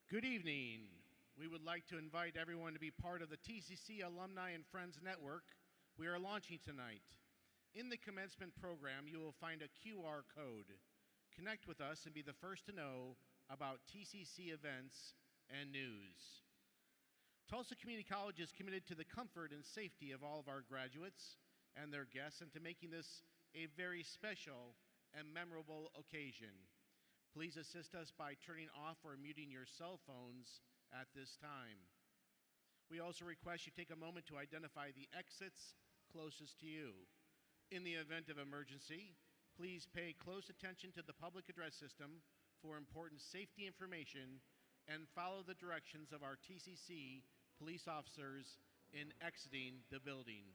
Good evening. We would like to invite everyone to be part of the TCC Alumni and Friends Network we are launching tonight. In the commencement program, you will find a QR code. Connect with us and be the first to know about TCC events and news. Tulsa Community College is committed to the comfort and safety of all of our graduates and their guests and to making this a very special and memorable occasion. Please assist us by turning off or muting your cell phones at this time. We also request you take a moment to identify the exits closest to you. In the event of emergency, please pay close attention to the public address system for important safety information and follow the directions of our TCC police officers in exiting the building.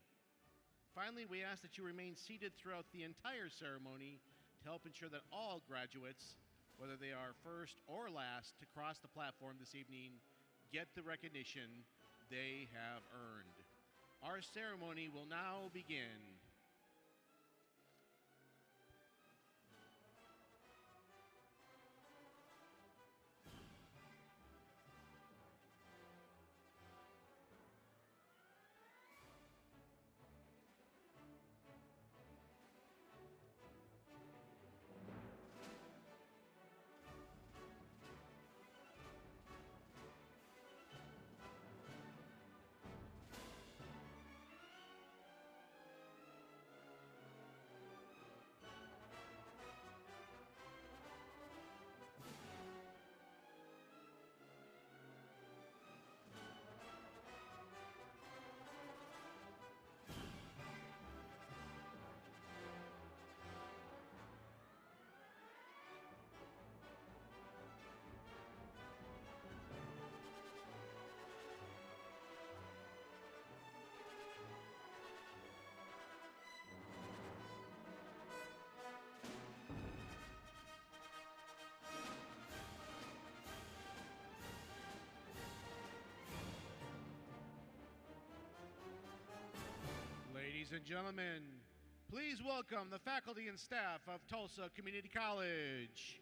Finally, we ask that you remain seated throughout the entire ceremony to help ensure that all graduates, whether they are first or last to cross the platform this evening, get the recognition they have earned. Our ceremony will now begin. Ladies and gentlemen, please welcome the faculty and staff of Tulsa Community College.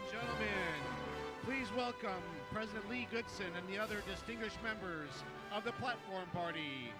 and gentlemen, please welcome President Lee Goodson and the other distinguished members of the Platform Party.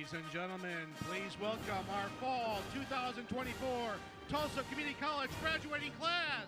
Ladies and gentlemen, please welcome our Fall 2024 Tulsa Community College graduating class.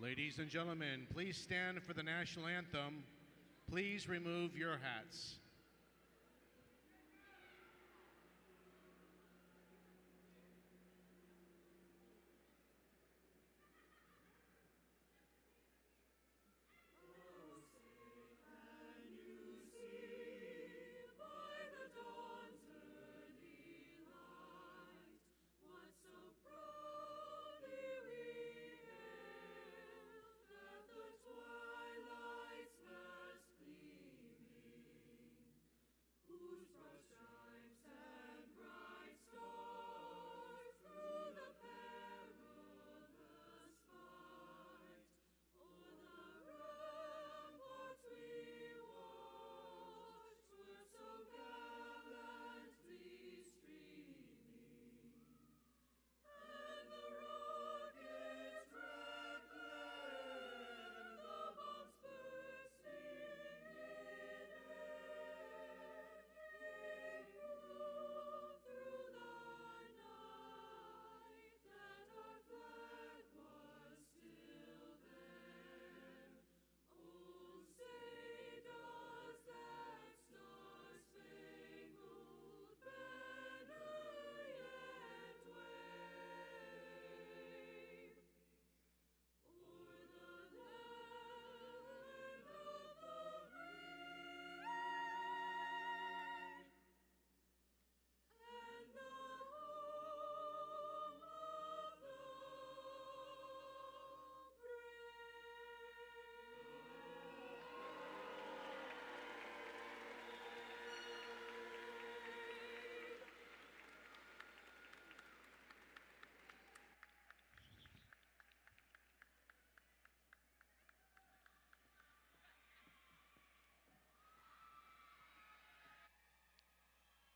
Ladies and gentlemen, please stand for the national anthem. Please remove your hats.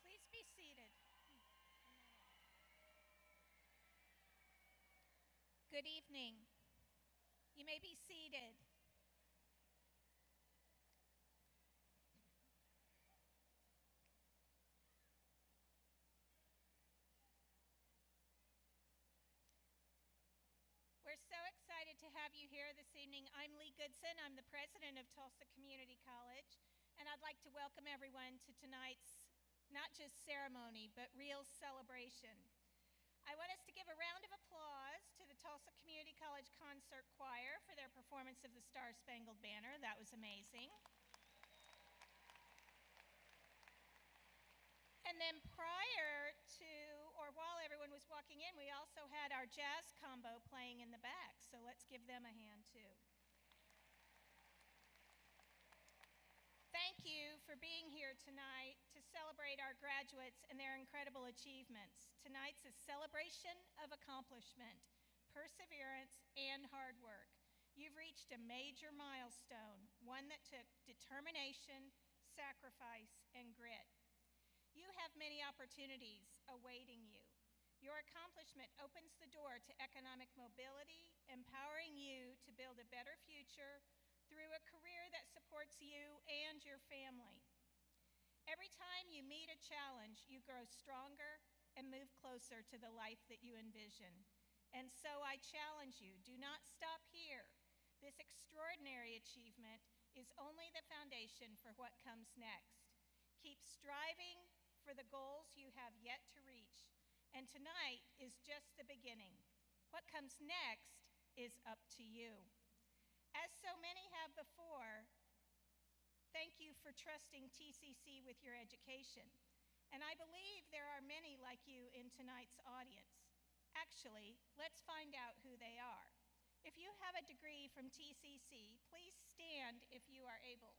Please be seated. Good evening. You may be seated. We're so excited to have you here this evening. I'm Lee Goodson. I'm the president of Tulsa Community College, and I'd like to welcome everyone to tonight's not just ceremony, but real celebration. I want us to give a round of applause to the Tulsa Community College Concert Choir for their performance of the Star-Spangled Banner. That was amazing. And then prior to, or while everyone was walking in, we also had our jazz combo playing in the back, so let's give them a hand too. Thank you for being here tonight to celebrate our graduates and their incredible achievements. Tonight's a celebration of accomplishment, perseverance, and hard work. You've reached a major milestone, one that took determination, sacrifice, and grit. You have many opportunities awaiting you. Your accomplishment opens the door to economic mobility, empowering you to build a better future through a career that supports you and your family. Every time you meet a challenge, you grow stronger and move closer to the life that you envision. And so I challenge you, do not stop here. This extraordinary achievement is only the foundation for what comes next. Keep striving for the goals you have yet to reach, and tonight is just the beginning. What comes next is up to you. As so many have before, thank you for trusting TCC with your education. And I believe there are many like you in tonight's audience. Actually, let's find out who they are. If you have a degree from TCC, please stand if you are able.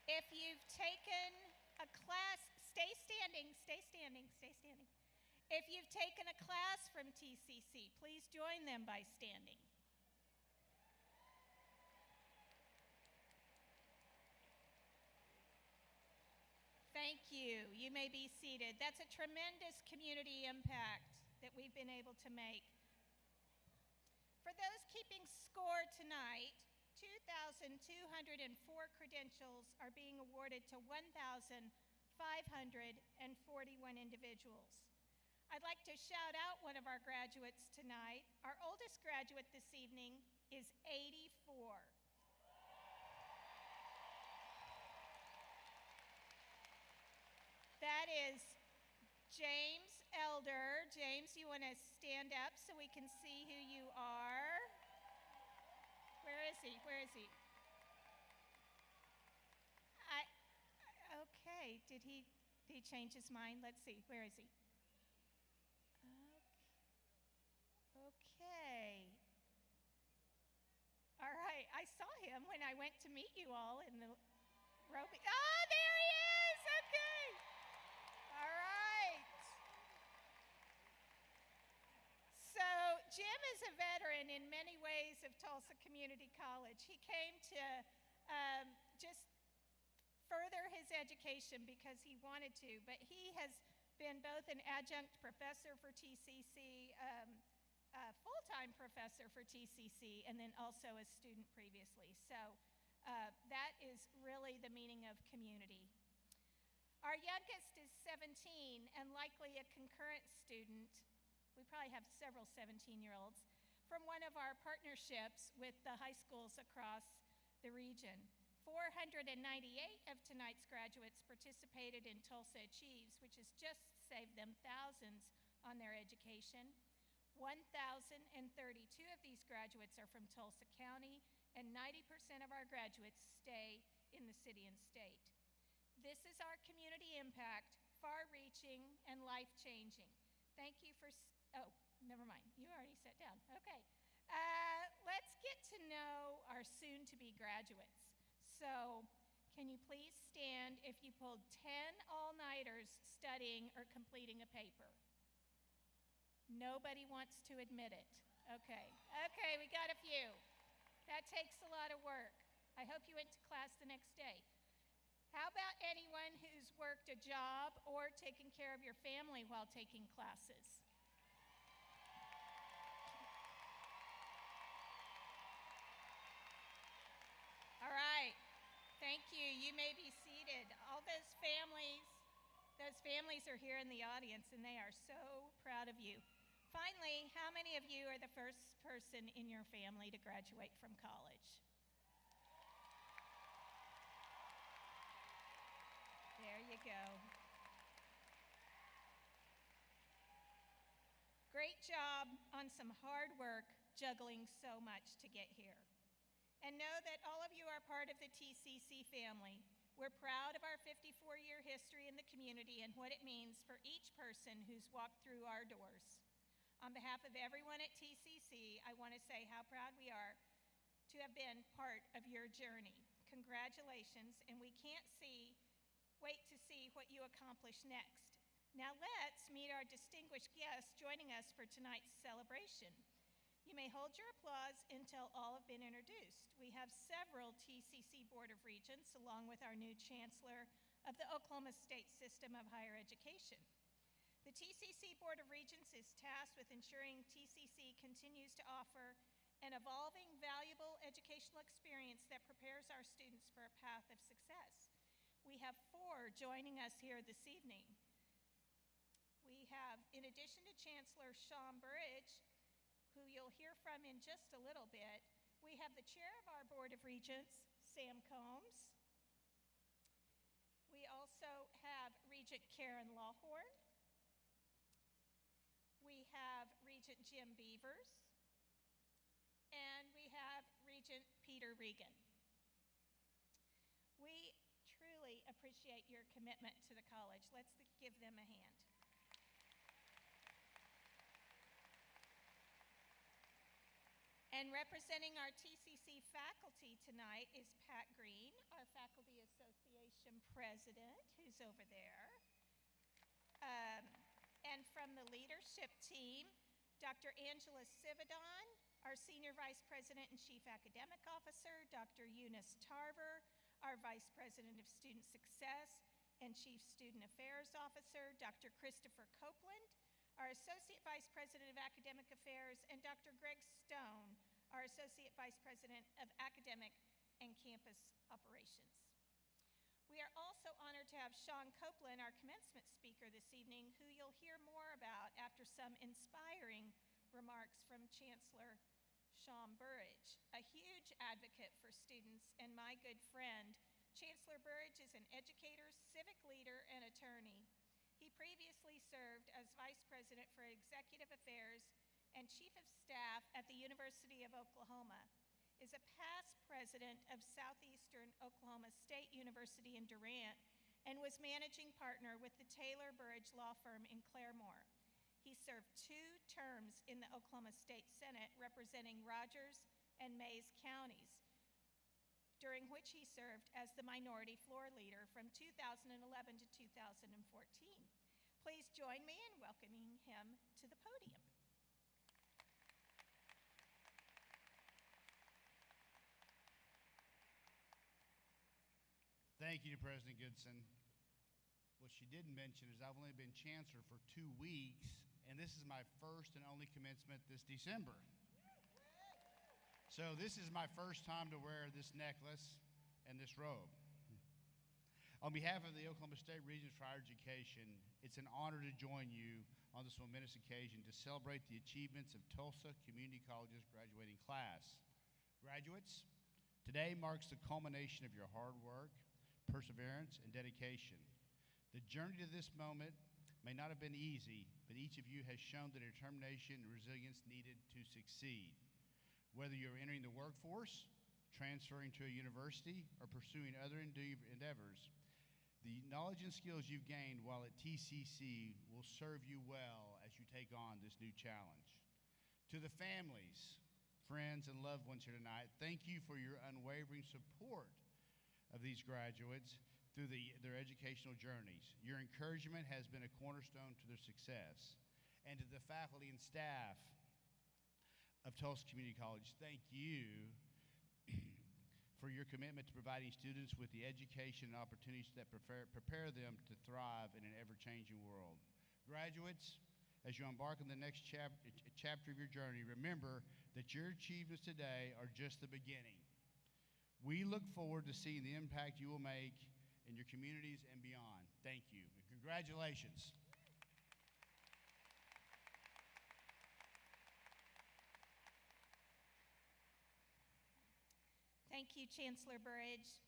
If you've taken a class, stay standing, stay standing, stay standing. If you've taken a class from TCC, please join them by standing. Thank you. You may be seated. That's a tremendous community impact that we've been able to make. For those keeping score tonight, 2,204 credentials are being awarded to 1,504 individuals. I'd like to shout out one of our graduates tonight. Our oldest graduate this evening is 84. That is James Elder. James, you want to stand up so we can see who you are? Where is he? Where is he? Okay, did he change his mind? Let's see, where is he? Okay. All right, I saw him when I went to meet you all in the Roby. Oh, there he is! Okay. All right. So Jim is a veteran in many ways of Tulsa Community College. He came to just further his education because he wanted to, but he has been both an adjunct professor for TCC, a full-time professor for TCC, and then also a student previously. So that is really the meaning of community. Our youngest is 17 and likely a concurrent student. We probably have several 17-year-olds from one of our partnerships with the high schools across the region. 498 of tonight's graduates participated in Tulsa Achieves, which has just saved them thousands on their education. 1,032 of these graduates are from Tulsa County, and 90% of our graduates stay in the city and state. This is our community impact, far-reaching and life-changing. Thank you for, oh, never mind, you already sat down, okay. Let's get to know our soon-to-be graduates. So, can you please stand if you pulled 10 all-nighters studying or completing a paper? Nobody wants to admit it. Okay, we got a few. That takes a lot of work. I hope you went to class the next day. How about anyone who's worked a job or taken care of your family while taking classes? All right, thank you. You may be seated. All those families are here in the audience, and they are so proud of you. Finally, how many of you are the first person in your family to graduate from college? There you go. Great job on some hard work juggling so much to get here. And know that all of you are part of the TCC family. We're proud of our 54-year history in the community and what it means for each person who's walked through our doors. On behalf of everyone at TCC, I want to say how proud we are to have been part of your journey. Congratulations, and we can't wait to see what you accomplish next. Now let's meet our distinguished guests joining us for tonight's celebration. You may hold your applause until all have been introduced. We have several TCC Board of Regents, along with our new Chancellor of the Oklahoma State System of Higher Education. The TCC Board of Regents is tasked with ensuring TCC continues to offer an evolving, valuable educational experience that prepares our students for a path of success. We have 4 joining us here this evening. We have, in addition to Chancellor Sean Burridge, who you'll hear from in just a little bit, we have the Chair of our Board of Regents, Sam Combs. We also have Regent Karen Lawhorn. We have Regent Jim Beavers, and we have Regent Peter Regan. We truly appreciate your commitment to the college. Let's give them a hand. And representing our TCC faculty tonight is Pat Green, our Faculty Association President, who's over there. And from the leadership team, Dr. Angela Sividon, our Senior Vice President and Chief Academic Officer, Dr. Eunice Tarver, our Vice President of Student Success and Chief Student Affairs Officer, Dr. Christopher Copeland, our Associate Vice President of Academic Affairs, and Dr. Greg Stone, our Associate Vice President of Academic and Campus Operations. We are also honored to have Sean Copeland, our commencement speaker this evening, who you'll hear more about after some inspiring remarks from Chancellor Sean Burridge. A huge advocate for students and my good friend, Chancellor Burridge is an educator, civic leader, and attorney. He previously served as Vice President for Executive Affairs and Chief of Staff at the University of Oklahoma, is a past president of Southeastern Oklahoma State University in Durant, and was managing partner with the Taylor Burridge Law Firm in Claremore. He served 2 terms in the Oklahoma State Senate representing Rogers and Mays counties, during which he served as the minority floor leader from 2011 to 2014. Please join me in welcoming him to the podium. Thank you to President Goodson. What she didn't mention is I've only been chancellor for 2 weeks, and this is my first and only commencement this December. So this is my first time to wear this necklace and this robe. On behalf of the Oklahoma State Regents for Higher Education, it's an honor to join you on this momentous occasion to celebrate the achievements of Tulsa Community College's graduating class. Graduates, today marks the culmination of your hard work, perseverance, and dedication. The journey to this moment may not have been easy, but each of you has shown the determination and resilience needed to succeed. Whether you're entering the workforce, transferring to a university, or pursuing other endeavors, the knowledge and skills you've gained while at TCC will serve you well as you take on this new challenge. To the families, friends, and loved ones here tonight, thank you for your unwavering support of these graduates through their educational journeys. Your encouragement has been a cornerstone to their success. And to the faculty and staff of Tulsa Community College, thank you for your commitment to providing students with the education and opportunities that prepare them to thrive in an ever-changing world. Graduates, as you embark on the next chapter of your journey, remember that your achievements today are just the beginning. We look forward to seeing the impact you will make in your communities and beyond. Thank you, and congratulations. Thank you, Chancellor Burridge.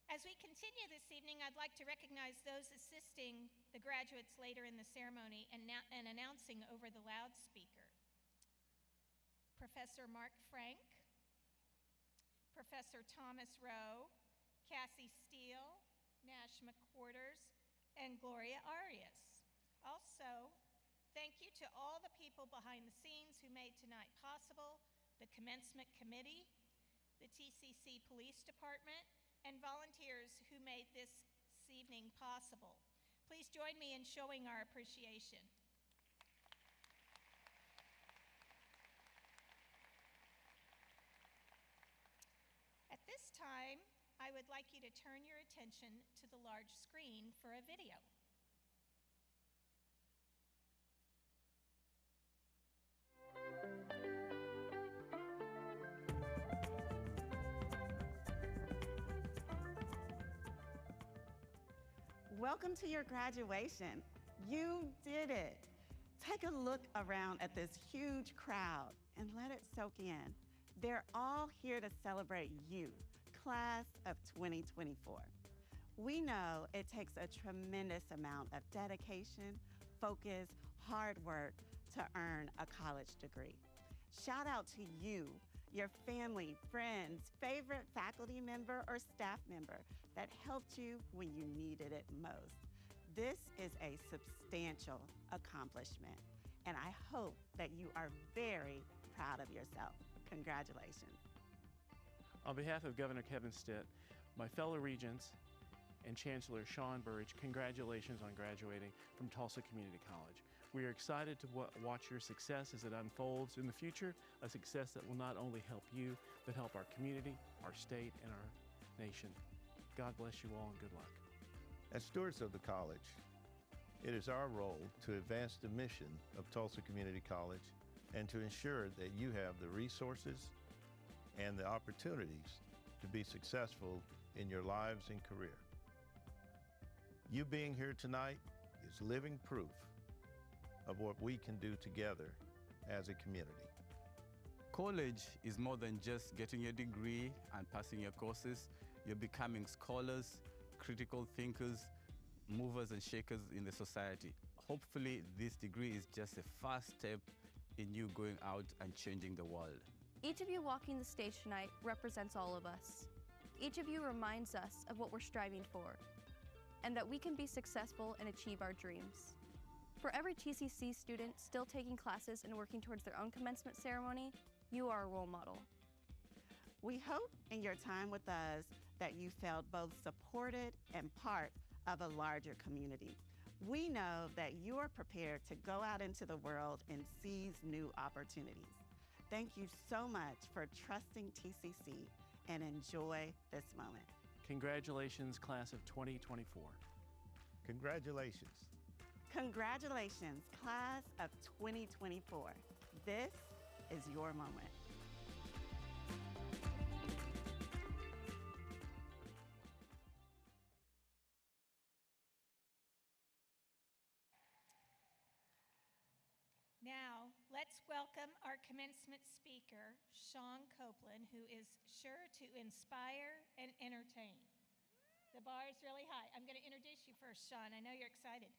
As we continue this evening, I'd like to recognize those assisting the graduates later in the ceremony and announcing over the loudspeaker. Professor Mark Frank, Professor Thomas Rowe, Cassie Steele, Nash McQuarters, and Gloria Arias. Also, thank you to all the people behind the scenes who made tonight possible, the Commencement Committee, the TCC Police Department, and volunteers who made this evening possible. Please join me in showing our appreciation. At this time, I would like you to turn your attention to the large screen for a video. Welcome to your graduation. You did it. Take a look around at this huge crowd and let it soak in. They're all here to celebrate you, class of 2024. We know it takes a tremendous amount of dedication, focus, hard work to earn a college degree. Shout out to you, your family, friends, favorite faculty member or staff member that helped you when you needed it most. This is a substantial accomplishment, and I hope that you are very proud of yourself. Congratulations. On behalf of Governor Kevin Stitt, my fellow regents, and Chancellor Sean Burridge, congratulations on graduating from Tulsa Community College. We are excited to watch your success as it unfolds in the future, a success that will not only help you, but help our community, our state, and our nation. God bless you all and good luck. As stewards of the college, it is our role to advance the mission of Tulsa Community College and to ensure that you have the resources and the opportunities to be successful in your lives and career. You being here tonight is living proof of what we can do together as a community. College is more than just getting your degree and passing your courses. You're becoming scholars, critical thinkers, movers and shakers in the society. Hopefully, this degree is just a first step in you going out and changing the world. Each of you walking the stage tonight represents all of us. Each of you reminds us of what we're striving for, and that we can be successful and achieve our dreams. For every TCC student still taking classes and working towards their own commencement ceremony, you are a role model. We hope in your time with us that you felt both supported and part of a larger community. We know that you are prepared to go out into the world and seize new opportunities. Thank you so much for trusting TCC and enjoy this moment. Congratulations, class of 2024. Congratulations. Congratulations, class of 2024. This is your moment. Now, let's welcome our commencement speaker, Sean Copeland, who is sure to inspire and entertain. The bar is really high. I'm going to introduce you first, Sean. I know you're excited.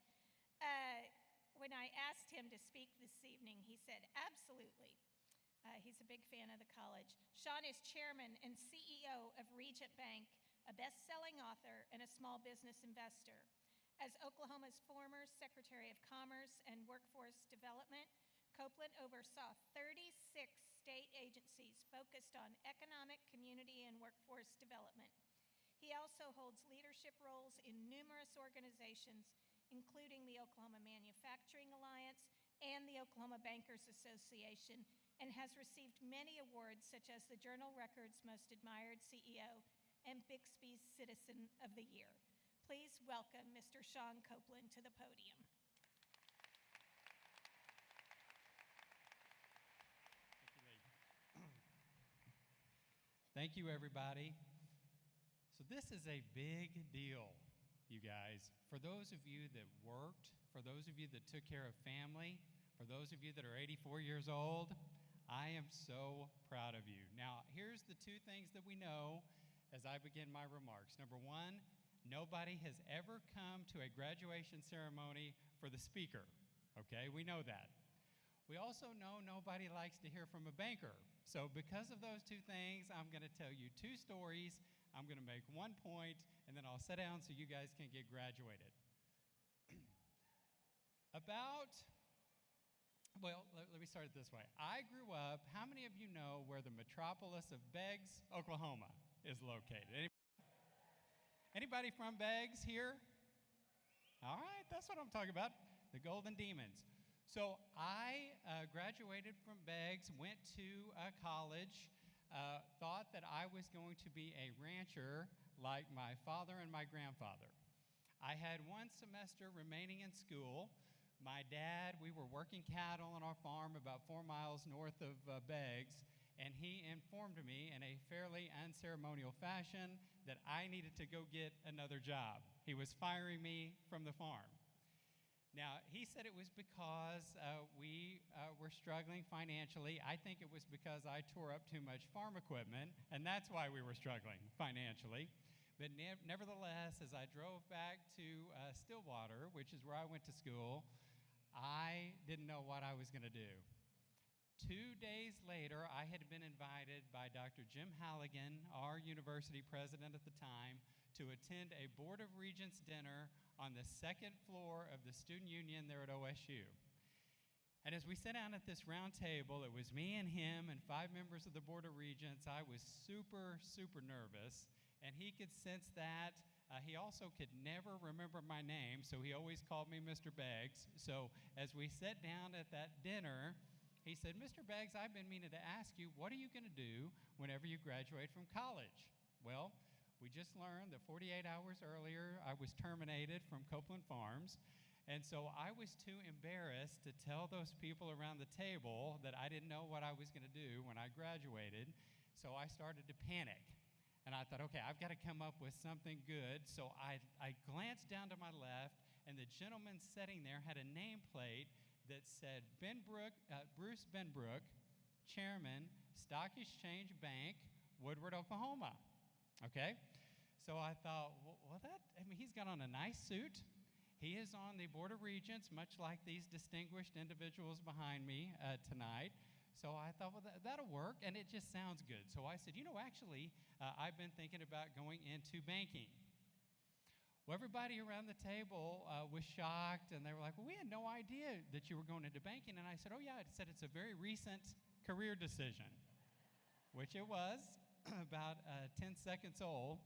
When I asked him to speak this evening, he said, absolutely. He's a big fan of the college. Sean is chairman and CEO of Regent Bank, a best-selling author and a small business investor. As Oklahoma's former Secretary of Commerce and Workforce Development, Copeland oversaw 36 state agencies focused on economic, community, and workforce development. He also holds leadership roles in numerous organizations, including the Oklahoma Manufacturing Alliance and the Oklahoma Bankers Association, and has received many awards such as the Journal Record's Most Admired CEO and Bixby's Citizen of the Year. Please welcome Mr. Sean Copeland to the podium. Thank you, everybody. So this is a big deal, you guys. For those of you that worked, for those of you that took care of family, for those of you that are 84 years old, I am so proud of you. Now, here's the two things that we know as I begin my remarks. Number one, nobody has ever come to a graduation ceremony for the speaker, okay? We know that. We also know nobody likes to hear from a banker. So because of those two things, I'm going to tell you two stories. I'm going to make one point, and then I'll sit down so you guys can get graduated. Let me start it this way. I grew up, how many of you know where the metropolis of Beggs, Oklahoma is located? Anybody from Beggs here? All right, that's what I'm talking about, the Golden Demons. So I graduated from Beggs, went to college, thought that I was going to be a rancher like my father and my grandfather. I had one semester remaining in school. My dad, we were working cattle on our farm about 4 miles north of Beggs, and he informed me in a fairly unceremonial fashion that I needed to go get another job. He was firing me from the farm. Now, he said it was because we were struggling financially. I think it was because I tore up too much farm equipment, and that's why we were struggling financially. But nevertheless, as I drove back to Stillwater, which is where I went to school, I didn't know what I was going to do. 2 days later, I had been invited by Dr. Jim Halligan, our university president at the time, to attend a Board of Regents dinner on the second floor of the student union there at OSU. And as we sat down at this round table, it was me and him and 5 members of the Board of Regents. I was super, super nervous, and he could sense that. He also could never remember my name, so he always called me Mr. Beggs. So as we sat down at that dinner, he said, Mr. Beggs, I've been meaning to ask you, what are you going to do whenever you graduate from college? Well, we just learned that 48 hours earlier, I was terminated from Copeland Farms. And so I was too embarrassed to tell those people around the table that I didn't know what I was going to do when I graduated. So I started to panic. And I thought, okay, I've got to come up with something good. So I glanced down to my left, and the gentleman sitting there had a nameplate that said Bruce Benbrook, Chairman, Stock Exchange Bank, Woodward, Oklahoma. Okay? So I thought, he's got on a nice suit. He is on the Board of Regents, much like these distinguished individuals behind me tonight. So I thought, well, that'll work, and it just sounds good. So I said, actually, I've been thinking about going into banking. Well, everybody around the table was shocked, and they were like, well, we had no idea that you were going into banking. And I said, oh, yeah, it's a very recent career decision, which it was, about 10 seconds old.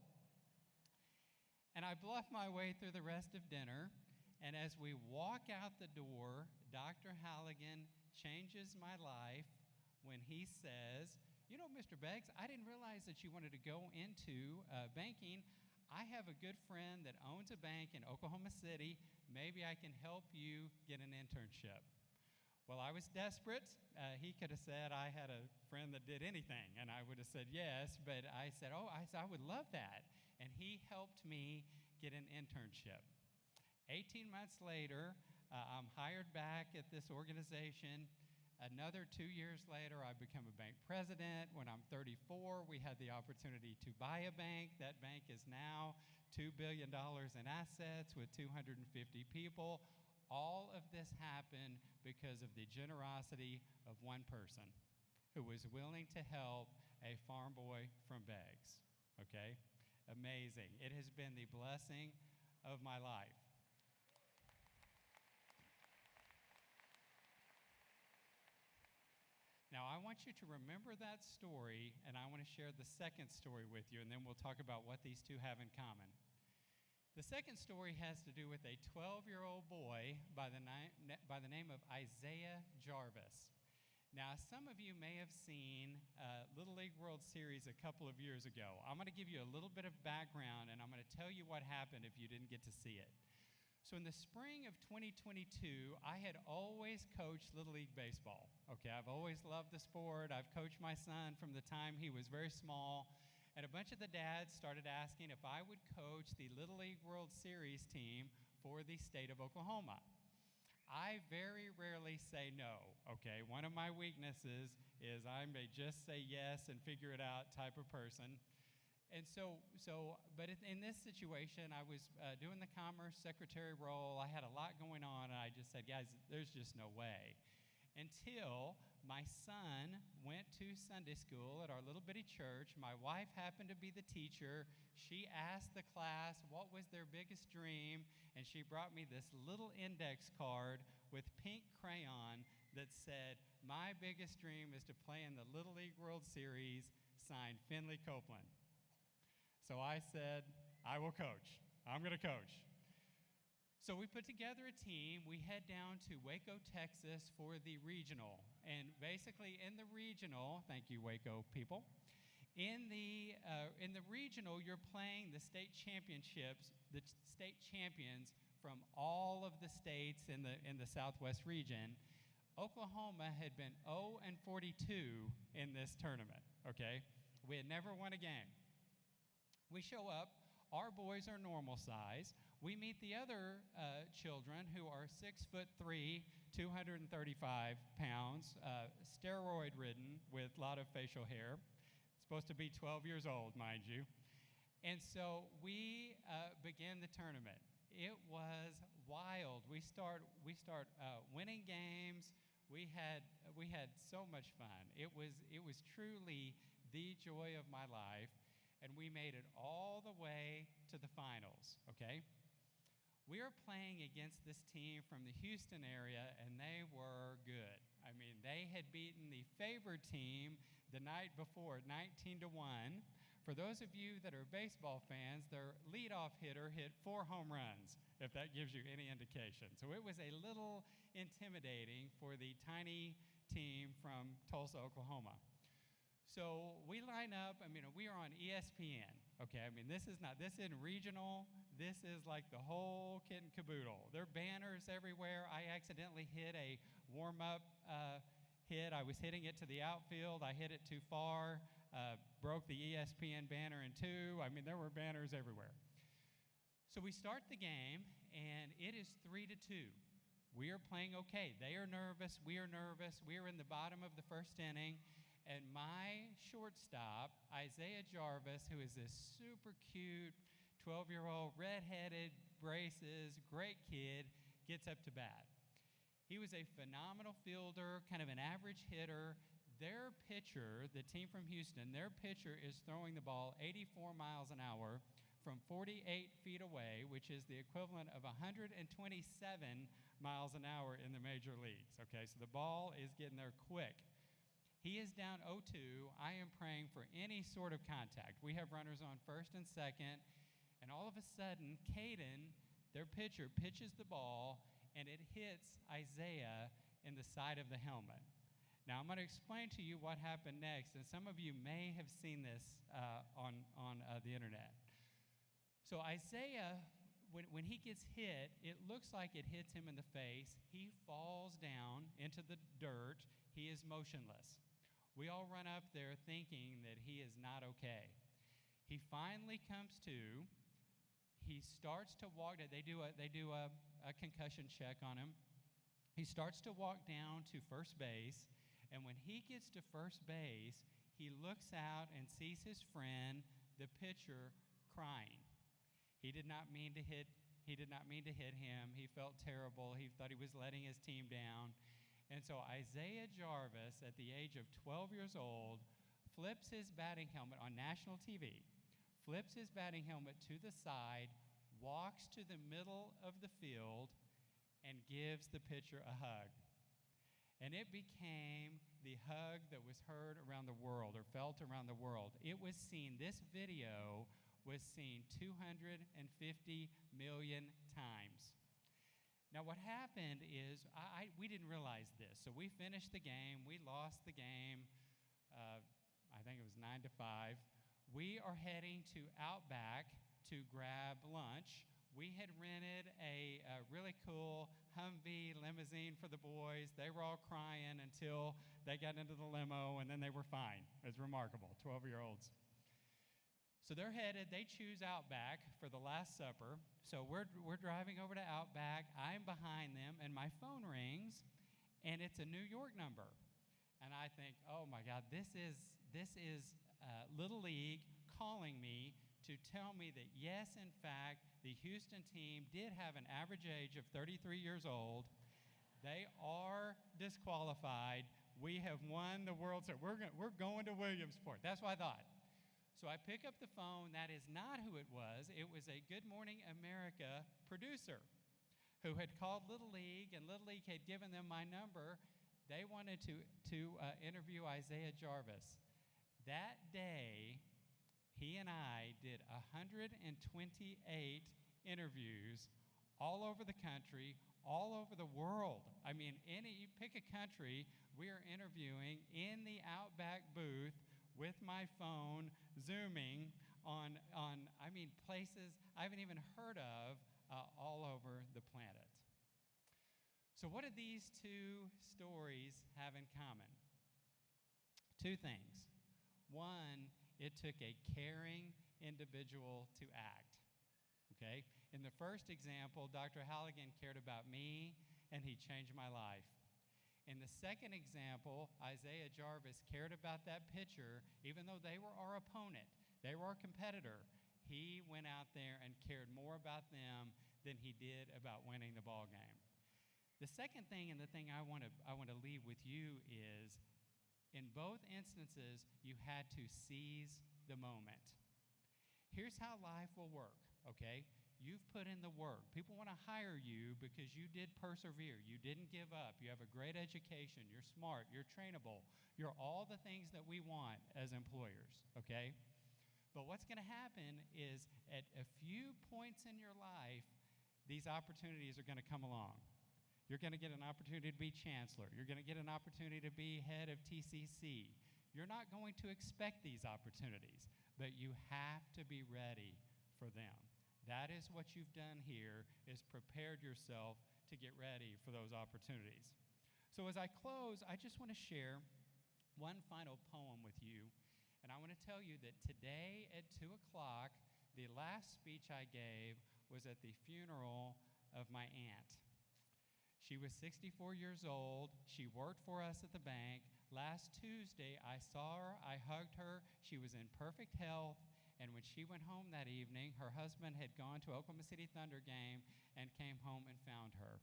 And I bluffed my way through the rest of dinner, and as we walk out the door, Dr. Halligan changes my life when he says, Mr. Beggs, I didn't realize that you wanted to go into banking. I have a good friend that owns a bank in Oklahoma City. Maybe I can help you get an internship. Well, I was desperate. He could have said I had a friend that did anything, and I would have said yes, but I said, I would love that. And he helped me get an internship. 18 months later, I'm hired back at this organization. Another 2 years later, I become a bank president. When I'm 34, we had the opportunity to buy a bank. That bank is now $2 billion in assets with 250 people. All of this happened because of the generosity of one person who was willing to help a farm boy from Beggs, okay? Amazing. It has been the blessing of my life. Now, I want you to remember that story, and I want to share the second story with you, and then we'll talk about what these two have in common. The second story has to do with a 12-year-old boy by the name of Isaiah Jarvis. Now, some of you may have seen Little League World Series a couple of years ago. I'm going to give you a little bit of background, and I'm going to tell you what happened if you didn't get to see it. So in the spring of 2022, I had always coached Little League Baseball. Okay, I've always loved the sport. I've coached my son from the time he was very small. And a bunch of the dads started asking if I would coach the Little League World Series team for the state of Oklahoma. I very rarely say no, okay? One of my weaknesses is I may just say yes and figure it out type of person. And but in this situation, I was doing the Commerce Secretary role. I had a lot going on, and I just said, guys, there's just no way. Until my son went to Sunday school at our little bitty church. My wife happened to be the teacher. She asked the class what was their biggest dream, and she brought me this little index card with pink crayon that said, my biggest dream is to play in the Little League World Series, signed Finley Copeland. So I said, I will coach. I'm going to coach. So we put together a team. We head down to Waco, Texas for the regional. And basically in the regional, thank you, Waco people, in the regional, you're playing the state championships, the state champions from all of the states in the Southwest region. Oklahoma had been 0-42 in this tournament, okay? We had never won a game. We show up. Our boys are normal size. We meet the other children who are 6'3", 235 pounds, steroid-ridden with a lot of facial hair. Supposed to be 12 years old, mind you. And so we began the tournament. It was wild. We start winning games. We had so much fun. It was truly the joy of my life. And we made it all the way to the finals, okay? We are playing against this team from the Houston area, and they were good. I mean, they had beaten the favored team the night before, 19-1. For those of you that are baseball fans, their leadoff hitter hit 4 home runs, if that gives you any indication. So it was a little intimidating for the tiny team from Tulsa, Oklahoma. So we line up, we are on ESPN, okay? this isn't regional. This is like the whole kit and caboodle. There are banners everywhere. I accidentally hit a warm-up hit. I was hitting it to the outfield. I hit it too far. broke the ESPN banner in two. I mean, there were banners everywhere. So we start the game, and it is 3-2. We are playing okay. They are nervous. We are nervous. We are in the bottom of the first inning. And my shortstop, Isaiah Jarvis, who is this super cute 12-year-old, redheaded, braces, great kid, gets up to bat. He was a phenomenal fielder, kind of an average hitter. Their pitcher, the team from Houston, their pitcher is throwing the ball 84 miles an hour from 48 feet away, which is the equivalent of 127 miles an hour in the major leagues. Okay, so the ball is getting there quick. He is down 0-2. I am praying for any sort of contact. We have runners on first and second, and all of a sudden, Caden, their pitcher, pitches the ball, and it hits Isaiah in the side of the helmet. Now, I'm going to explain to you what happened next, and some of you may have seen this on the internet. So Isaiah, when he gets hit, it looks like it hits him in the face. He falls down into the dirt. He is motionless. We all run up there thinking that he is not okay. He finally comes to. He starts to walk. They do a concussion check on him. He starts to walk down to first base. And when he gets to first base, he looks out and sees his friend, the pitcher, crying. He did not mean to hit him. He felt terrible. He thought he was letting his team down. And so Isaiah Jarvis, at the age of 12 years old, flips his batting helmet on national TV, flips his batting helmet to the side, walks to the middle of the field, and gives the pitcher a hug. And it became the hug that was heard around the world or felt around the world. It was seen, this video was seen 250 million times. Now what happened is, we didn't realize this. So we finished the game, we lost the game, I think it was 9-5. We are heading to Outback to grab lunch. We had rented a really cool Humvee limousine for the boys. They were all crying until they got into the limo, and then they were fine. It was remarkable, 12-year-olds. So they're headed, they choose Outback for the Last Supper. So we're driving over to Outback. I'm behind them, and my phone rings, and it's a New York number. And I think, oh my God, this is Little League calling me to tell me that yes, in fact, the Houston team did have an average age of 33 years old. They are disqualified. We have won the World Series. We're going to Williamsport. That's what I thought. So I pick up the phone. That is not who it was. It was a Good Morning America producer who had called Little League, and Little League had given them my number. They wanted to interview Isaiah Jarvis. That day, he and I did 128 interviews all over the country, all over the world. I mean, you pick a country, we are interviewing in the Outback booth with my phone, zooming on places I haven't even heard of all over the planet. So what do these two stories have in common? Two things. One, it took a caring individual to act, okay? In the first example, Dr. Halligan cared about me, and he changed my life. In the second example, Isaiah Jarvis cared about that pitcher, even though they were our opponent, they were our competitor. He went out there and cared more about them than he did about winning the ball game. The second thing, and the thing I want to leave with you is, in both instances, you had to seize the moment. Here's how life will work, okay? You've put in the work. People want to hire you because you did persevere. You didn't give up. You have a great education. You're smart. You're trainable. You're all the things that we want as employers, okay? But what's going to happen is at a few points in your life, these opportunities are going to come along. You're going to get an opportunity to be chancellor. You're going to get an opportunity to be head of TCC. You're not going to expect these opportunities, but you have to be ready for them. That is what you've done here, is prepared yourself to get ready for those opportunities. So as I close, I just want to share one final poem with you And I want to tell you that today at 2 o'clock, the last speech I gave was at the funeral of my aunt. She was 64 years old. She worked for us at the bank. Last Tuesday, I saw her, I hugged her. She was in perfect health. And when she went home that evening, her husband had gone to Oklahoma City Thunder game and came home and found her.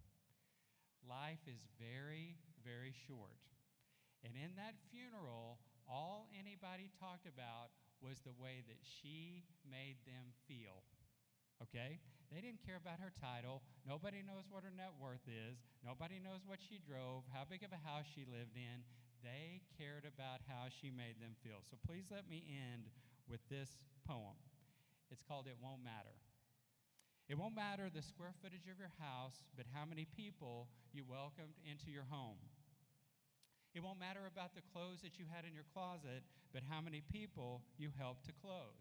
Life is very, very short. And in that funeral, all anybody talked about was the way that she made them feel. Okay? They didn't care about her title. Nobody knows what her net worth is. Nobody knows what she drove, how big of a house she lived in. They cared about how she made them feel. So please let me end with this poem. It's called It Won't Matter. It won't matter the square footage of your house, but how many people you welcomed into your home. It won't matter about the clothes that you had in your closet, but how many people you helped to clothe.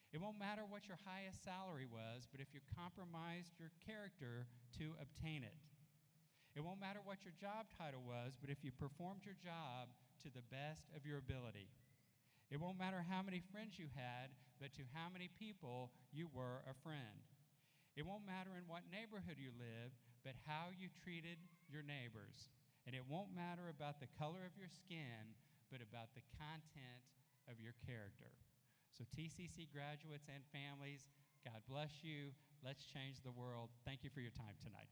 It won't matter what your highest salary was, but if you compromised your character to obtain it. It won't matter what your job title was, but if you performed your job to the best of your ability. It won't matter how many friends you had, but to how many people you were a friend. It won't matter in what neighborhood you lived, but how you treated your neighbors. And it won't matter about the color of your skin, but about the content of your character. So TCC graduates and families, God bless you. Let's change the world. Thank you for your time tonight.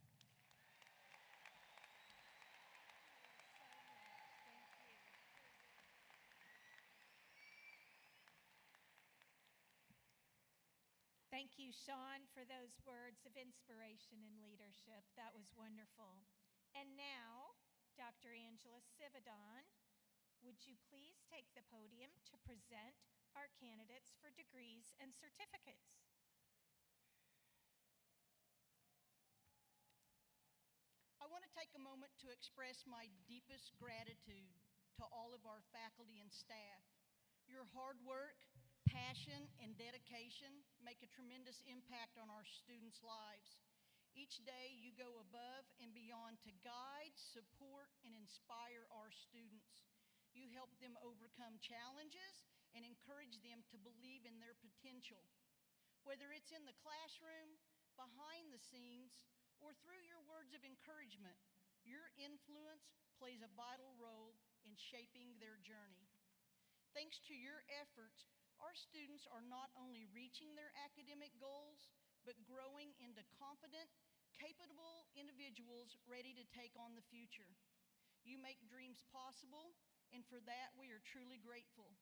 Thank you, Sean, for those words of inspiration and leadership. That was wonderful. And now, Dr. Angela Sividon, would you please take the podium to present our candidates for degrees and certificates? I want to take a moment to express my deepest gratitude to all of our faculty and staff. Your hard work, passion, and dedication make a tremendous impact on our students' lives. Each day you go above and beyond to guide, support, and inspire our students. You help them overcome challenges and encourage them to believe in their potential. Whether it's in the classroom, behind the scenes, or through your words of encouragement, your influence plays a vital role in shaping their journey. Thanks to your efforts, our students are not only reaching their academic goals, but growing into confident, capable individuals ready to take on the future. You make dreams possible, and for that we are truly grateful.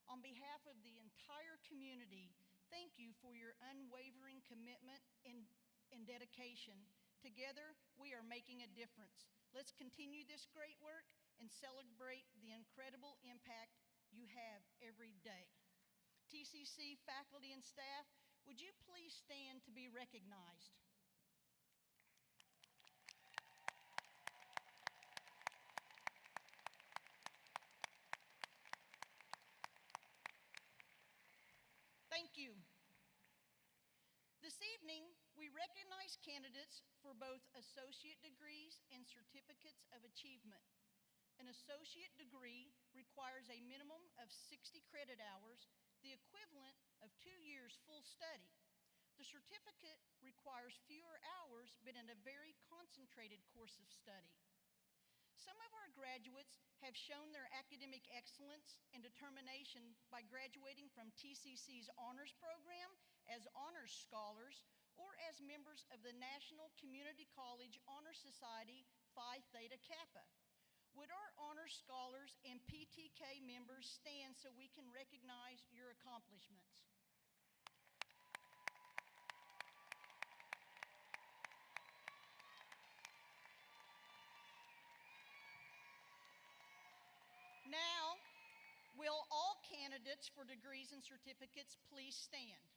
On behalf of the entire community, thank you for your unwavering commitment and dedication. Together, we are making a difference. Let's continue this great work and celebrate the incredible impact you have every day. TCC faculty and staff, would you please stand to be recognized? Thank you. This evening, we recognize candidates for both associate degrees and certificates of achievement. An associate degree requires a minimum of 60 credit hours, the equivalent of 2 years full study. The certificate requires fewer hours, but in a very concentrated course of study. Some of our graduates have shown their academic excellence and determination by graduating from TCC's honors program as honors scholars or as members of the National Community College Honor Society Phi Theta Kappa. Would our honor scholars and PTK members stand so we can recognize your accomplishments? Now, will all candidates for degrees and certificates please stand?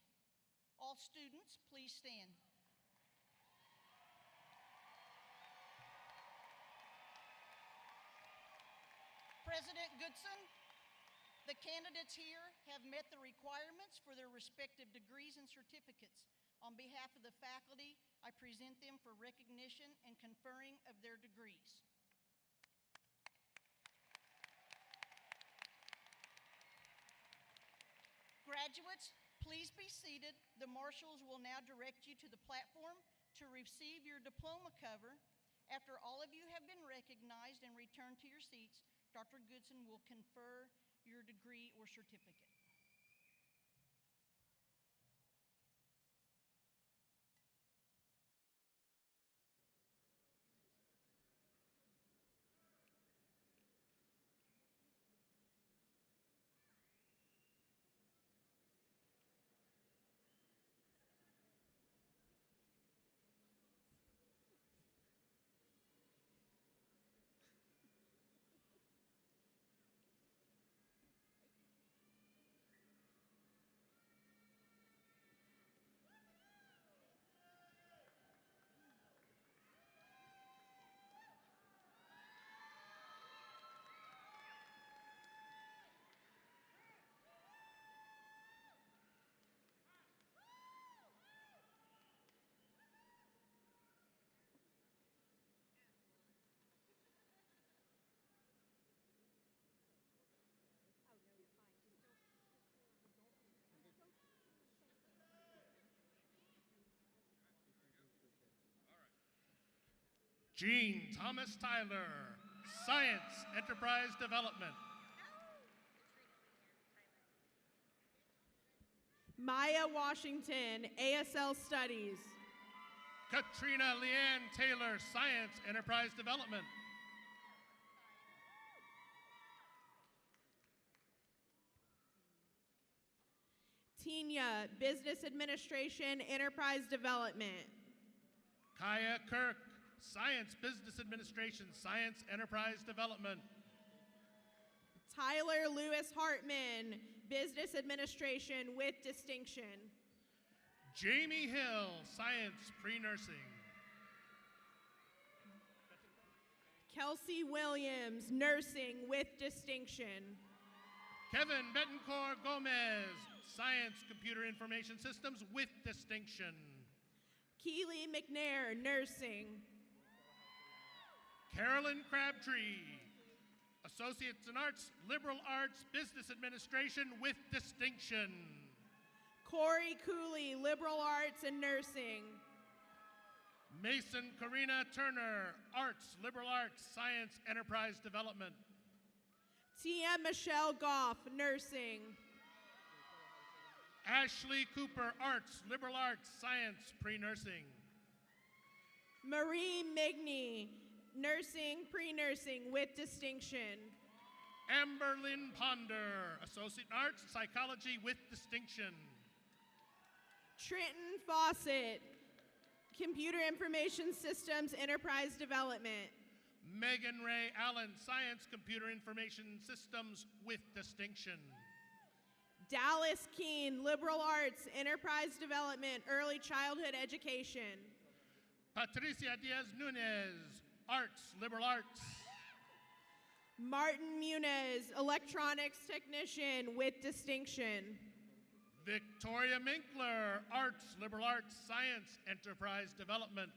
All students, please stand. President Goodson, the candidates here have met the requirements for their respective degrees and certificates. On behalf of the faculty, I present them for recognition and conferring of their degrees. Graduates, please be seated. The marshals will now direct you to the platform to receive your diploma cover. After all of you have been recognized and returned to your seats, Dr. Goodson will confer your degree or certificate. Gene Thomas Tyler, Science Enterprise Development. Maya Washington, ASL Studies. Katrina Leanne Taylor, Science Enterprise Development. Tina, Business Administration, Enterprise Development. Kaya Kirk, Science Business Administration, Science Enterprise Development. Tyler Lewis Hartman, Business Administration with distinction. Jamie Hill, Science Pre-Nursing. Kelsey Williams, Nursing with distinction. Kevin Betancourt Gomez, Science Computer Information Systems with distinction. Keely McNair, Nursing. Carolyn Crabtree, Associates in Arts, Liberal Arts, Business Administration with distinction. Corey Cooley, Liberal Arts and Nursing. Mason Karina Turner, Arts, Liberal Arts, Science Enterprise Development. Tia Michelle Goff, Nursing. Ashley Cooper, Arts, Liberal Arts, Science Pre-Nursing. Marie Migney, Nursing, Pre-Nursing with distinction. Amber Lynn Ponder, Associate in Arts, Psychology with distinction. Trenton Fawcett, Computer Information Systems Enterprise Development. Megan Ray Allen, Science Computer Information Systems with distinction. Dallas Keene, Liberal Arts, Enterprise Development, Early Childhood Education. Patricia Diaz Nunez, Arts, Liberal Arts. Martin Muniz, Electronics Technician with distinction. Victoria Minkler, Arts, Liberal Arts, Science Enterprise Development.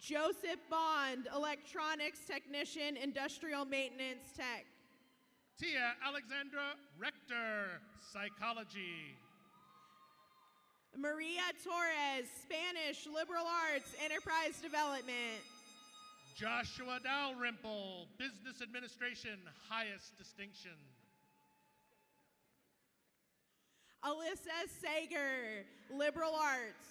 Joseph Bond, Electronics Technician, Industrial Maintenance Tech. Tia Alexandra Rector, Psychology. Maria Torres, Spanish, Liberal Arts, Enterprise Development. Joshua Dalrymple, Business Administration, highest distinction. Alyssa Sager, Liberal Arts.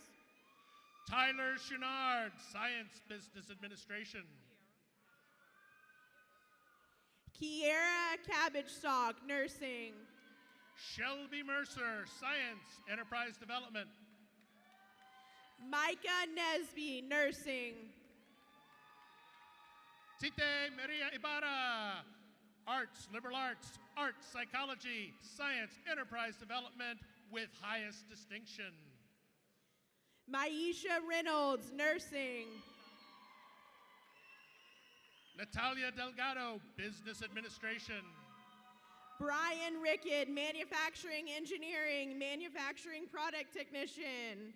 Tyler Chenard, Science Business Administration. Kiera Cabbagestock, Nursing. Shelby Mercer, Science Enterprise Development. Micah Nesby, Nursing. Tite Maria Ibarra, Arts, Liberal Arts, Arts, Psychology, Science Enterprise Development with highest distinction. Maisha Reynolds, Nursing. Natalia Delgado, Business Administration. Brian Rickett, Manufacturing Engineering, Manufacturing Product Technician.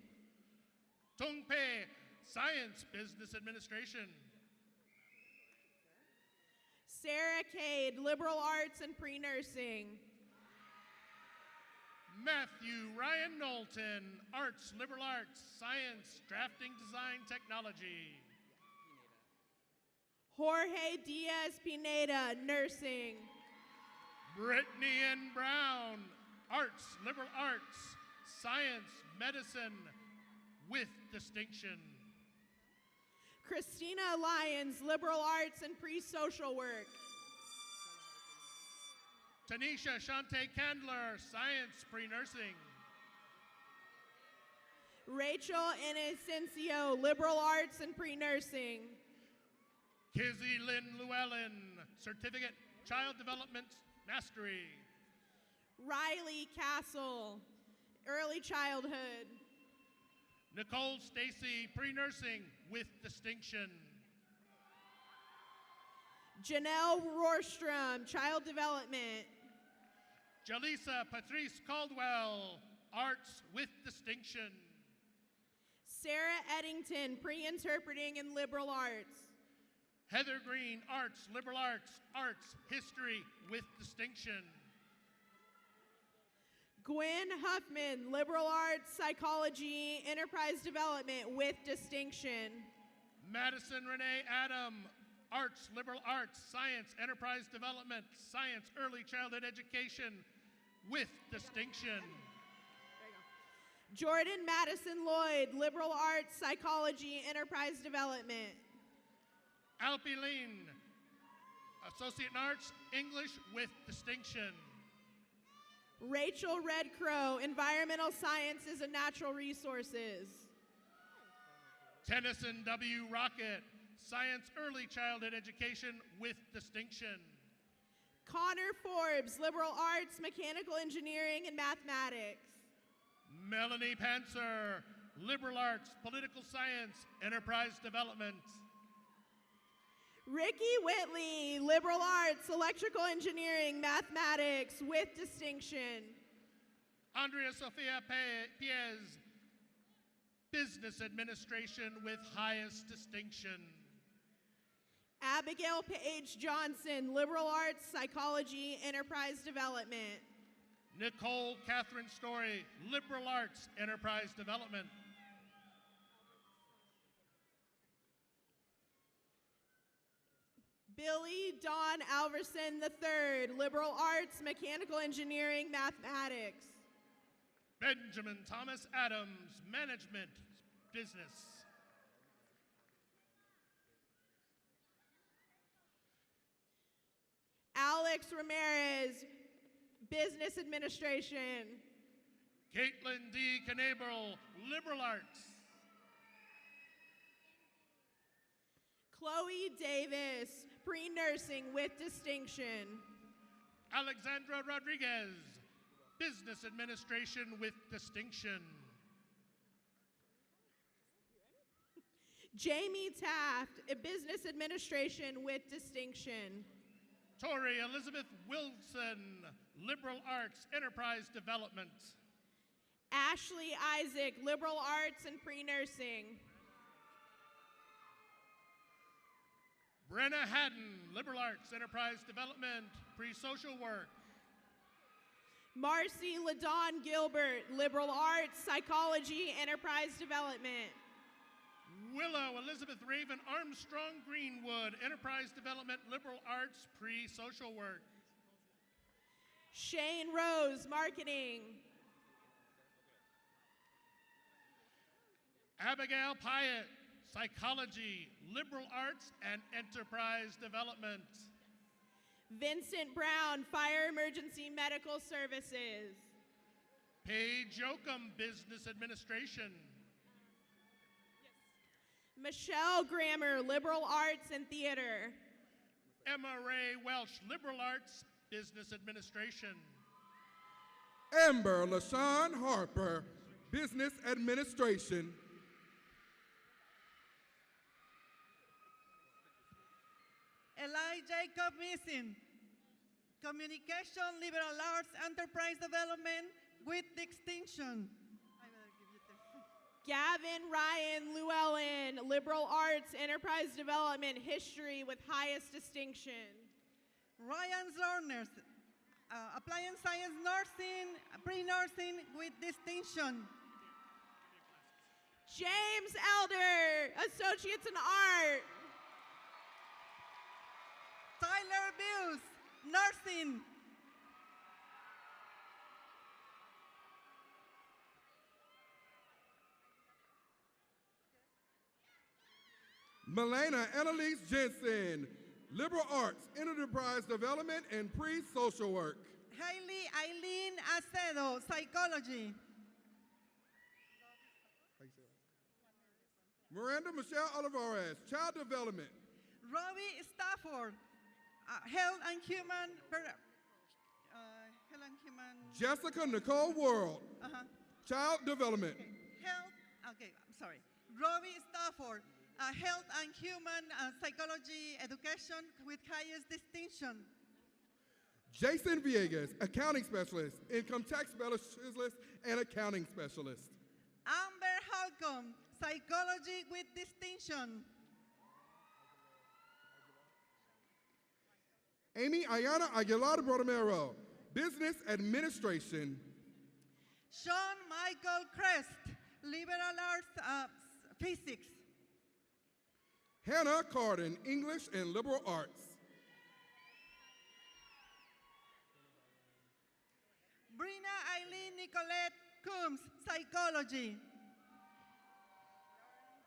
Tung Pei, Science Business Administration. Sarah Cade, Liberal Arts and Pre-Nursing. Matthew Ryan Knowlton, Arts, Liberal Arts, Science, Drafting, Design, Technology. Jorge Diaz Pineda, Nursing. Brittany N. Brown, Arts, Liberal Arts, Science, Medicine, with distinction. Christina Lyons, Liberal Arts and Pre-Social Work. Tanisha Shante Candler, Science, Pre-Nursing. Rachel Inocencio, Liberal Arts and Pre-Nursing. Kizzy Lynn Llewellyn, Certificate, Child Development Mastery. Riley Castle, Early Childhood. Nicole Stacy, Pre-Nursing, with distinction. Janelle Rorstrom, Child Development. Jalisa Patrice Caldwell, Arts, with distinction. Sarah Eddington, Pre-Interpreting and Liberal Arts. Heather Green, Arts, Liberal Arts, Arts, History, with distinction. Gwen Huffman, Liberal Arts, Psychology, Enterprise Development, with distinction. Madison Renee Adam, Arts, Liberal Arts, Science, Enterprise Development, Science, Early Childhood Education, with distinction. Jordan Madison Lloyd, Liberal Arts, Psychology, Enterprise Development. Alpi Lean, Associate in Arts, English, with distinction. Rachel Red Crow, Environmental Sciences and Natural Resources. Tennyson W. Rocket, Science, Early Childhood Education, with distinction. Connor Forbes, Liberal Arts, Mechanical Engineering and Mathematics. Melanie Panzer, Liberal Arts, Political Science, Enterprise Development. Ricky Whitley, Liberal Arts, Electrical Engineering, Mathematics, with distinction. Andrea Sofia Piez, Business Administration, with highest distinction. Abigail Page Johnson, Liberal Arts, Psychology, Enterprise Development. Nicole Catherine Story, Liberal Arts, Enterprise Development. Billy Don Alverson III, Liberal Arts, Mechanical Engineering, Mathematics. Benjamin Thomas Adams, Management, Business. Alex Ramirez, Business Administration. Caitlin D. Knabel, Liberal Arts. Chloe Davis, Pre-Nursing, with distinction. Alexandra Rodriguez, Business Administration, with distinction. Jamie Taft, Business Administration, with distinction. Tori Elizabeth Wilson, Liberal Arts, Enterprise Development. Ashley Isaac, Liberal Arts and Pre-Nursing. Brenna Haddon, Liberal Arts, Enterprise Development, Pre-Social Work. Marcy LaDawn Gilbert, Liberal Arts, Psychology, Enterprise Development. Willow Elizabeth Raven Armstrong Greenwood, Enterprise Development, Liberal Arts, Pre-Social Work. Shane Rose, Marketing. Abigail Pyatt, Psychology, Liberal Arts, and Enterprise Development. Vincent Brown, Fire Emergency Medical Services. Paige Yoakum, Business Administration. Michelle Grammer, Liberal Arts and Theater. Emma Ray Welsh, Liberal Arts, Business Administration. Amber LaShawn Harper, Business Administration. Eli Jacob Missing, Communication, Liberal Arts, Enterprise Development, with distinction. Gavin Ryan Llewellyn, Liberal Arts, Enterprise Development, History with highest distinction. Ryan Zorners, Appliance Science Nursing, Pre-Nursing with distinction. James Elder, Associates in Art. Tyler Bills, Nursing. Melena Annalise Jensen, Liberal Arts, Enterprise Development, and Pre-Social Work. Hailey Eileen Acedo, Psychology. Miranda Michelle Olivares, Child Development. Robbie Stafford, Health and Human. Jessica Nicole World, Child Development. Okay, I'm sorry. Robbie Stafford, Health and Human Psychology Education with highest distinction. Jason Villegas, Accounting Specialist, Income Tax Specialist, and Accounting Specialist. Amber Holcomb, Psychology with distinction. Amy Ayana Aguilar Borromero, Business Administration. Sean Michael Crest, Liberal Arts Physics. Hannah Carden, English and Liberal Arts. Brina Eileen Nicolette Coombs, Psychology.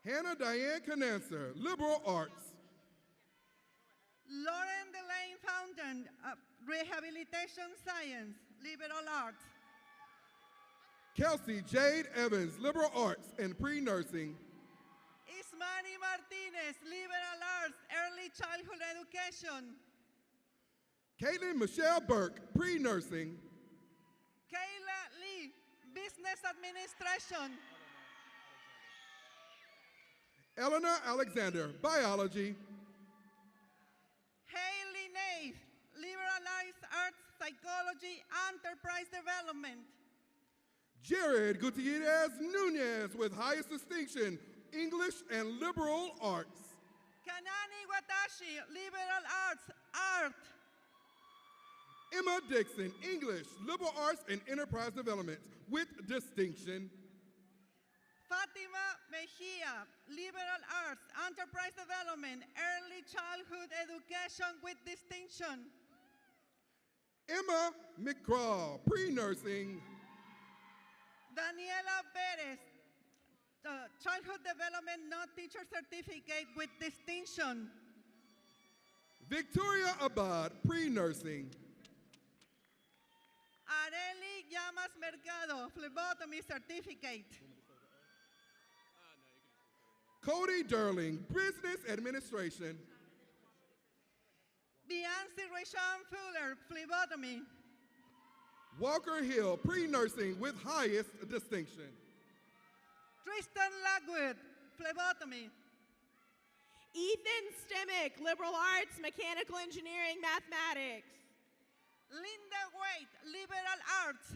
Hannah Diane Canancer, Liberal Arts. Lauren Delane Fountain, Rehabilitation Science, Liberal Arts. Kelsey Jade Evans, Liberal Arts and Pre-Nursing. Ismani Martinez, Liberal Arts, Early Childhood Education. Caitlin Michelle Burke, Pre-Nursing. Kayla Lee, Business Administration. Eleanor Alexander, Biology. Haley Nave, Liberal Arts, Psychology, Enterprise Development. Jared Gutierrez Nunez with highest distinction, English and Liberal Arts. Kanani Watashi, Liberal Arts, Art. Emma Dixon, English, Liberal Arts and Enterprise Development with distinction. Fatima Mejia, Liberal Arts, Enterprise Development, Early Childhood Education with distinction. Emma McCraw, Pre-Nursing. Daniela Perez, Childhood Development Non-Teacher Certificate with distinction. Victoria Abad, Pre-Nursing. Areli Llamas Mercado, Phlebotomy Certificate. Cody Durling, Business Administration. Beyonce Rashawn Fuller, Phlebotomy. Walker Hill, Pre-Nursing with highest distinction. Tristan Lockwood, Phlebotomy. Ethan Stimick, Liberal Arts, Mechanical Engineering, Mathematics. Linda Wade, Liberal Arts.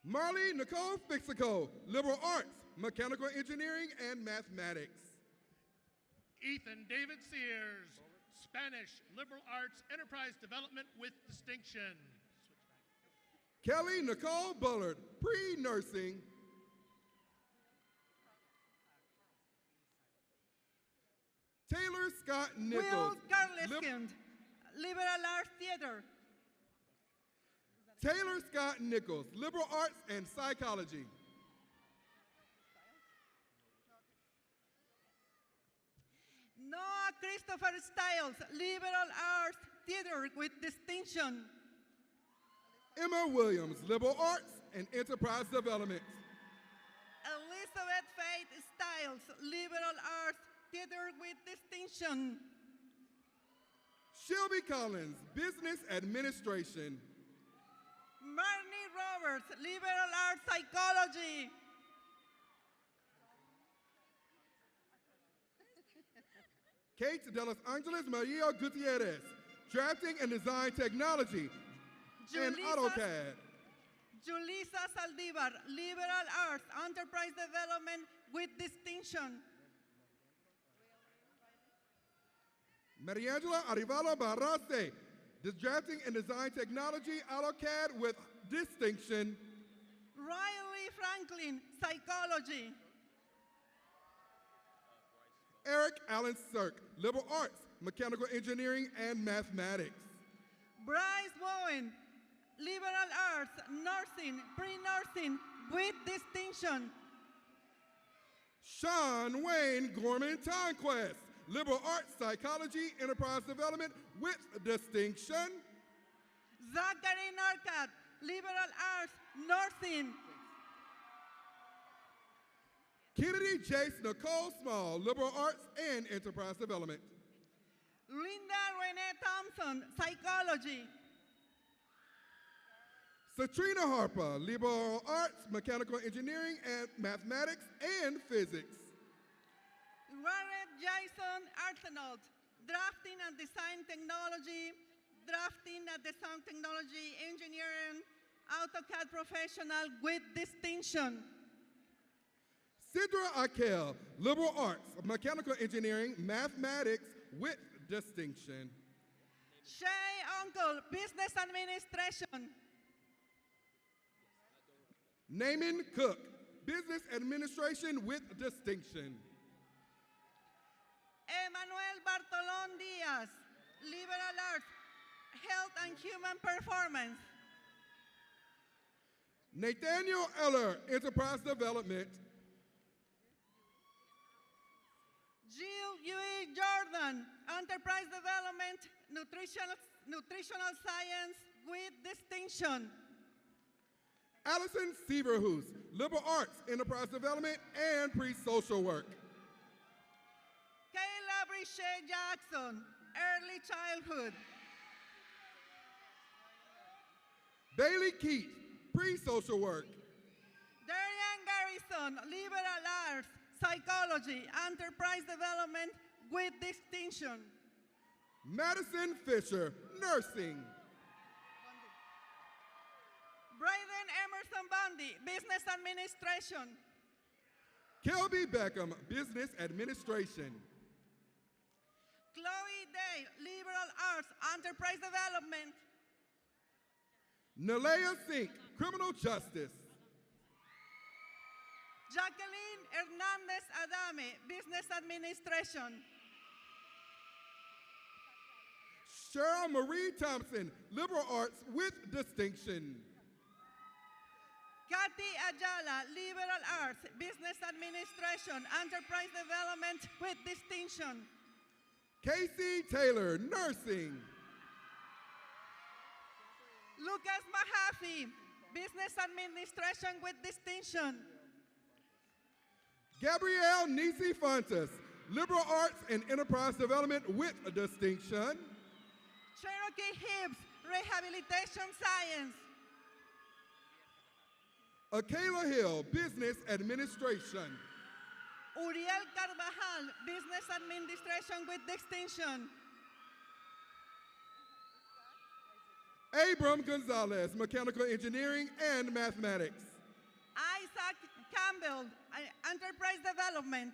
Marley Nicole Fixico, Liberal Arts, Mechanical Engineering and Mathematics. Ethan David Sears, Spanish, Liberal Arts, Enterprise Development with distinction. Kelly Nicole Bullard, Pre-Nursing. Taylor Scott Nichols. Will Garliskind, Liberal Arts Theater. Taylor Scott Nichols, Liberal Arts and Psychology. Noah Christopher Stiles, Liberal Arts Theater with distinction. Emma Williams, Liberal Arts and Enterprise Development. Elizabeth Faith Stiles, Liberal Arts Theater with distinction. Shelby Collins, Business Administration. Marnie Roberts, Liberal Arts Psychology. Kate de los Angeles Maria Gutierrez, Drafting and Design Technology and AutoCAD. Julissa Saldivar, Liberal Arts, Enterprise Development with distinction. Mariangela Arivalo Barraste, Drafting and Design Technology, AutoCAD with distinction. Riley Franklin, Psychology. Eric Allen Sirk, Liberal Arts, Mechanical Engineering and Mathematics. Bryce Bowen, Liberal Arts, Nursing, Pre-Nursing with distinction. Sean Wayne Gorman Tonquest, Liberal Arts, Psychology, Enterprise Development with distinction. Zachary Narkat, Liberal Arts, Nursing. Kennedy Jace Nicole Small, Liberal Arts and Enterprise Development. Linda Renee Thompson, Psychology. Satrina Harper, Liberal Arts, Mechanical Engineering and Mathematics and Physics. Garrett Jason Arsenault, Drafting and Design Technology, Drafting and Design Technology, Engineering, AutoCAD Professional with distinction. Sidra Akel, Liberal Arts, Mechanical Engineering, Mathematics with distinction. Shay Uncle, Business Administration. Naaman Cook, Business Administration with distinction. Emmanuel Bartolón Diaz, Liberal Arts, Health and Human Performance. Nathaniel Eller, Enterprise Development. Jill Yui Jordan, Enterprise Development, Nutritional Science with distinction. Allison Severhus, Liberal Arts, Enterprise Development and Pre-Social Work. Kayla Brichet Jackson, Early Childhood. Bailey Keat, Pre-Social Work. Darian Garrison, Liberal Arts, Psychology, Enterprise Development with distinction. Madison Fisher, Nursing. Brayden Emerson Bundy, Business Administration. Kelby Beckham, Business Administration. Chloe Day, Liberal Arts, Enterprise Development. Nalea Sink, Criminal Justice. Jacqueline Hernandez Adame, Business Administration. Cheryl Marie Thompson, Liberal Arts with distinction. Kathy Ayala, Liberal Arts, Business Administration, Enterprise Development with distinction. Casey Taylor, Nursing. Lucas Mahaffey, Business Administration with distinction. Gabrielle Nisi Fontes, Liberal Arts and Enterprise Development with a distinction. Cherokee Hibbs, Rehabilitation Science. Akela Hill, Business Administration. Uriel Carvajal, Business Administration with distinction. Abram Gonzalez, Mechanical Engineering and Mathematics. Isaac Campbell, Enterprise Development.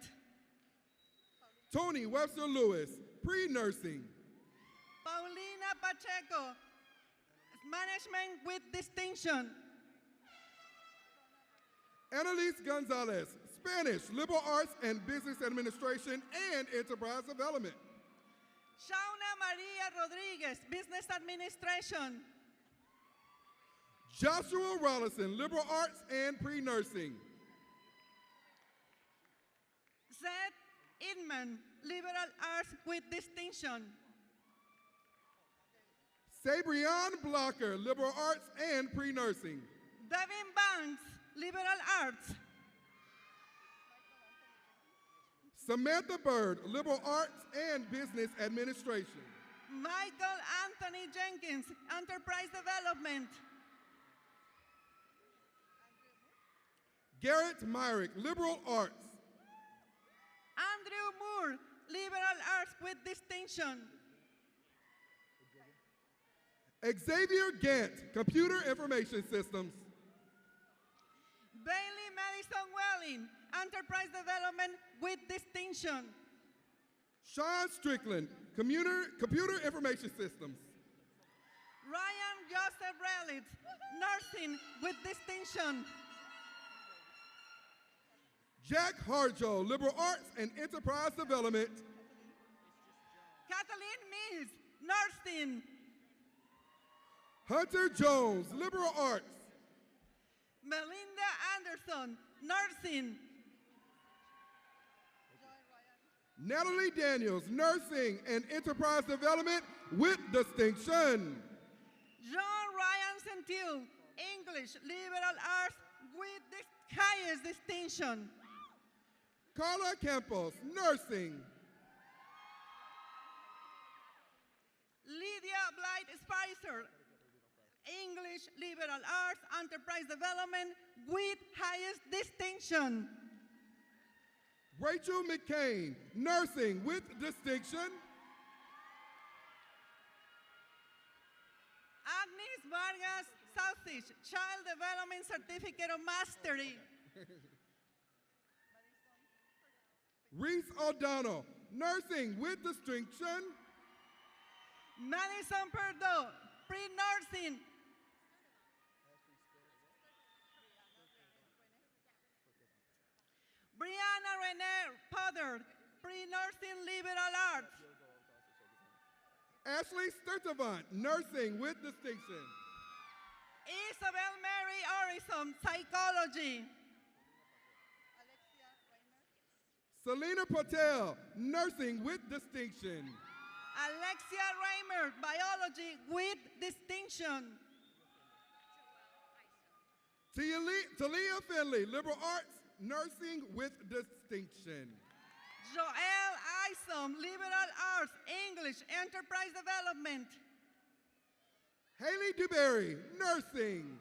Tony Webster Lewis, Pre-Nursing. Paulina Pacheco, Management with distinction. Annalise Gonzalez, Spanish, Liberal Arts and Business Administration and Enterprise Development. Shauna Maria Rodriguez, Business Administration. Joshua Rollison, Liberal Arts and Pre-Nursing. Seth Inman, Liberal Arts with distinction. Sabrian Blocker, Liberal Arts and Pre-Nursing. Devin Banks, Liberal Arts. Samantha Bird, Liberal Arts and Business Administration. Michael Anthony Jenkins, Enterprise Development. Garrett Myrick, Liberal Arts. Andrew Moore, Liberal Arts with distinction. Xavier Gant, Computer Information Systems. Bailey Madison Welling, Enterprise Development with distinction. Sean Strickland, Computer Information Systems. Ryan Joseph Relit, nursing with distinction. Jack Harjo, Liberal Arts and Enterprise Development. Kathleen Mills, nursing. Hunter Jones, Liberal Arts. Melinda Anderson, nursing. Natalie Daniels, Nursing and Enterprise Development with distinction. John Ryan Sentil, English Liberal Arts with the highest distinction. Carla Campos, Nursing. Lydia Blight Spicer, English Liberal Arts Enterprise Development with highest distinction. Rachel McCain, Nursing with distinction. Agnes Vargas Southich, Child Development Certificate of Mastery. Reese O'Donnell, Nursing with distinction. Madison Perdue, Pre-Nursing. Brianna Renee Potter, Pre-Nursing Liberal Arts. Ashley Sturtevant, Nursing with distinction. Isabel Mary Orison, Psychology. Selena Patel, Nursing with distinction. Alexia Reimer, Biology with distinction. Talia Finley, Liberal Arts, Nursing with distinction. Joel Isom, Liberal Arts, English, Enterprise Development. Haley DeBerry, Nursing.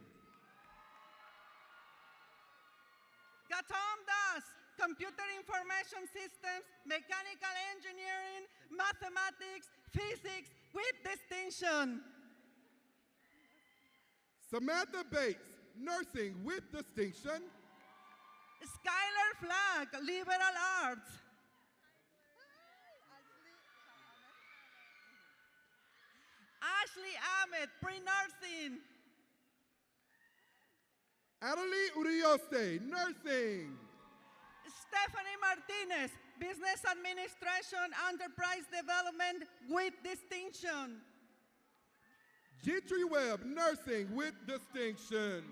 Gatom Das, Computer Information Systems, Mechanical Engineering, Mathematics, Physics with distinction. Samantha Bates, Nursing with distinction. Skylar Flagg, Liberal Arts. Ashley Ahmed, Pre-Nursing. Adelie Urioste, Nursing. Stephanie Martinez, Business Administration, Enterprise Development with distinction. Gentry Webb, Nursing with distinction.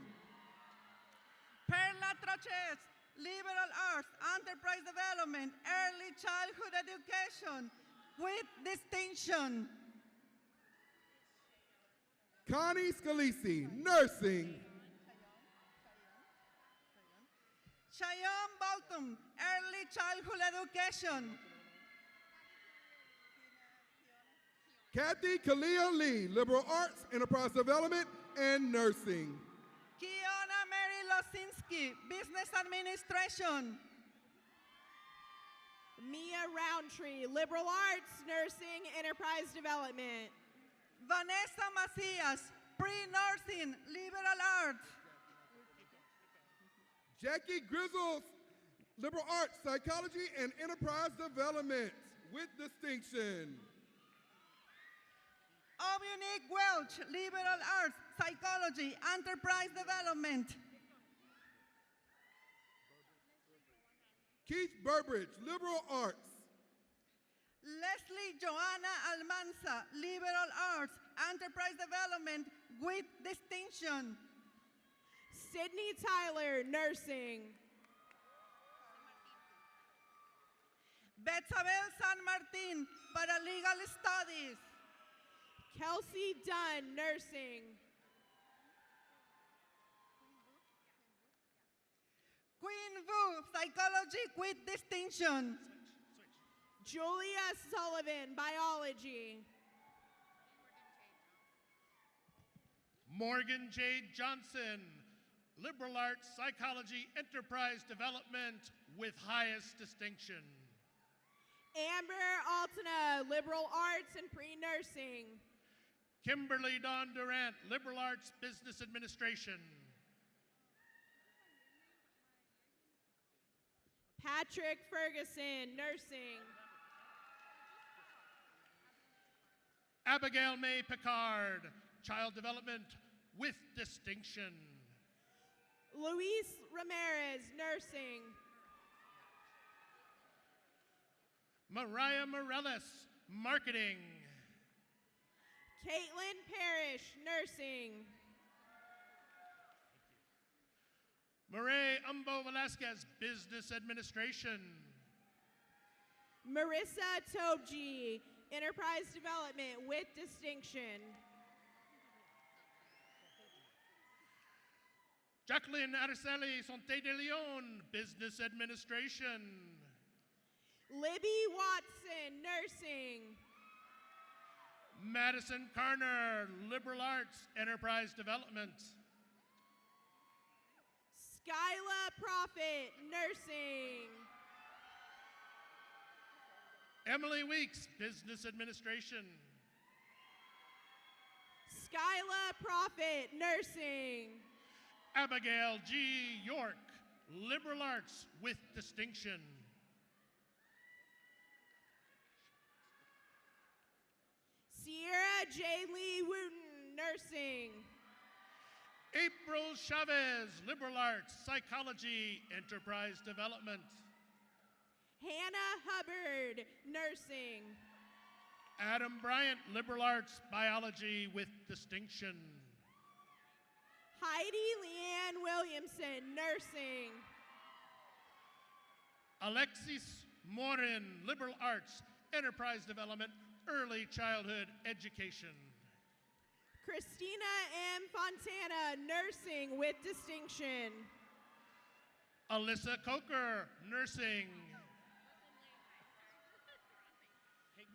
Perla Troches, Liberal Arts, Enterprise Development, Early Childhood Education with distinction. Connie Scalisi, Nursing. Cheyenne Bolton, Early Childhood Education. Kathy Kalia Lee, Liberal Arts, Enterprise Development, and Nursing. Kiana Mary Losinski, Business Administration. Mia Roundtree, Liberal Arts, Nursing, Enterprise Development. Vanessa Macias, Pre-Nursing, Liberal Arts. Jackie Grizzles, Liberal Arts, Psychology, and Enterprise Development with distinction. Obunique Welch, Liberal Arts, Psychology, Enterprise Development. Keith Burbridge, Liberal Arts. Leslie Joanna Almanza, Liberal Arts, Enterprise Development with distinction. Sydney Tyler, Nursing. Betzabel San Martin, Paralegal Studies. Kelsey Dunn, Nursing. Queen Vu, Psychology with distinction. Julia Sullivan, Biology. Morgan J. Johnson, Liberal Arts, Psychology, Enterprise Development with highest distinction. Amber Altena, Liberal Arts and Pre-Nursing. Kimberly Dawn Durant, Liberal Arts, Business Administration. Patrick Ferguson, Nursing. Abigail May Picard, Child Development with Distinction. Luis Ramirez, Nursing. Mariah Morales, Marketing. Caitlin Parrish, Nursing. Marie Umbo Velasquez, Business Administration. Marissa Tobji, Enterprise Development with Distinction. Jacqueline Araceli Sonte de Leon, Business Administration. Libby Watson, Nursing. Madison Carner, Liberal Arts, Enterprise Development. Skyla Prophet, Nursing. Emily Weeks, Business Administration. Skyla Prophet, Nursing. Abigail G. York, Liberal Arts with Distinction. Sierra J. Lee Wooten, Nursing. April Chavez, Liberal Arts, Psychology, Enterprise Development. Hannah Hubbard, Nursing. Adam Bryant, Liberal Arts, Biology with Distinction. Heidi Leanne Williamson, Nursing. Alexis Morin, Liberal Arts, Enterprise Development, Early Childhood Education. Christina M. Fontana, Nursing with Distinction. Alyssa Coker, Nursing.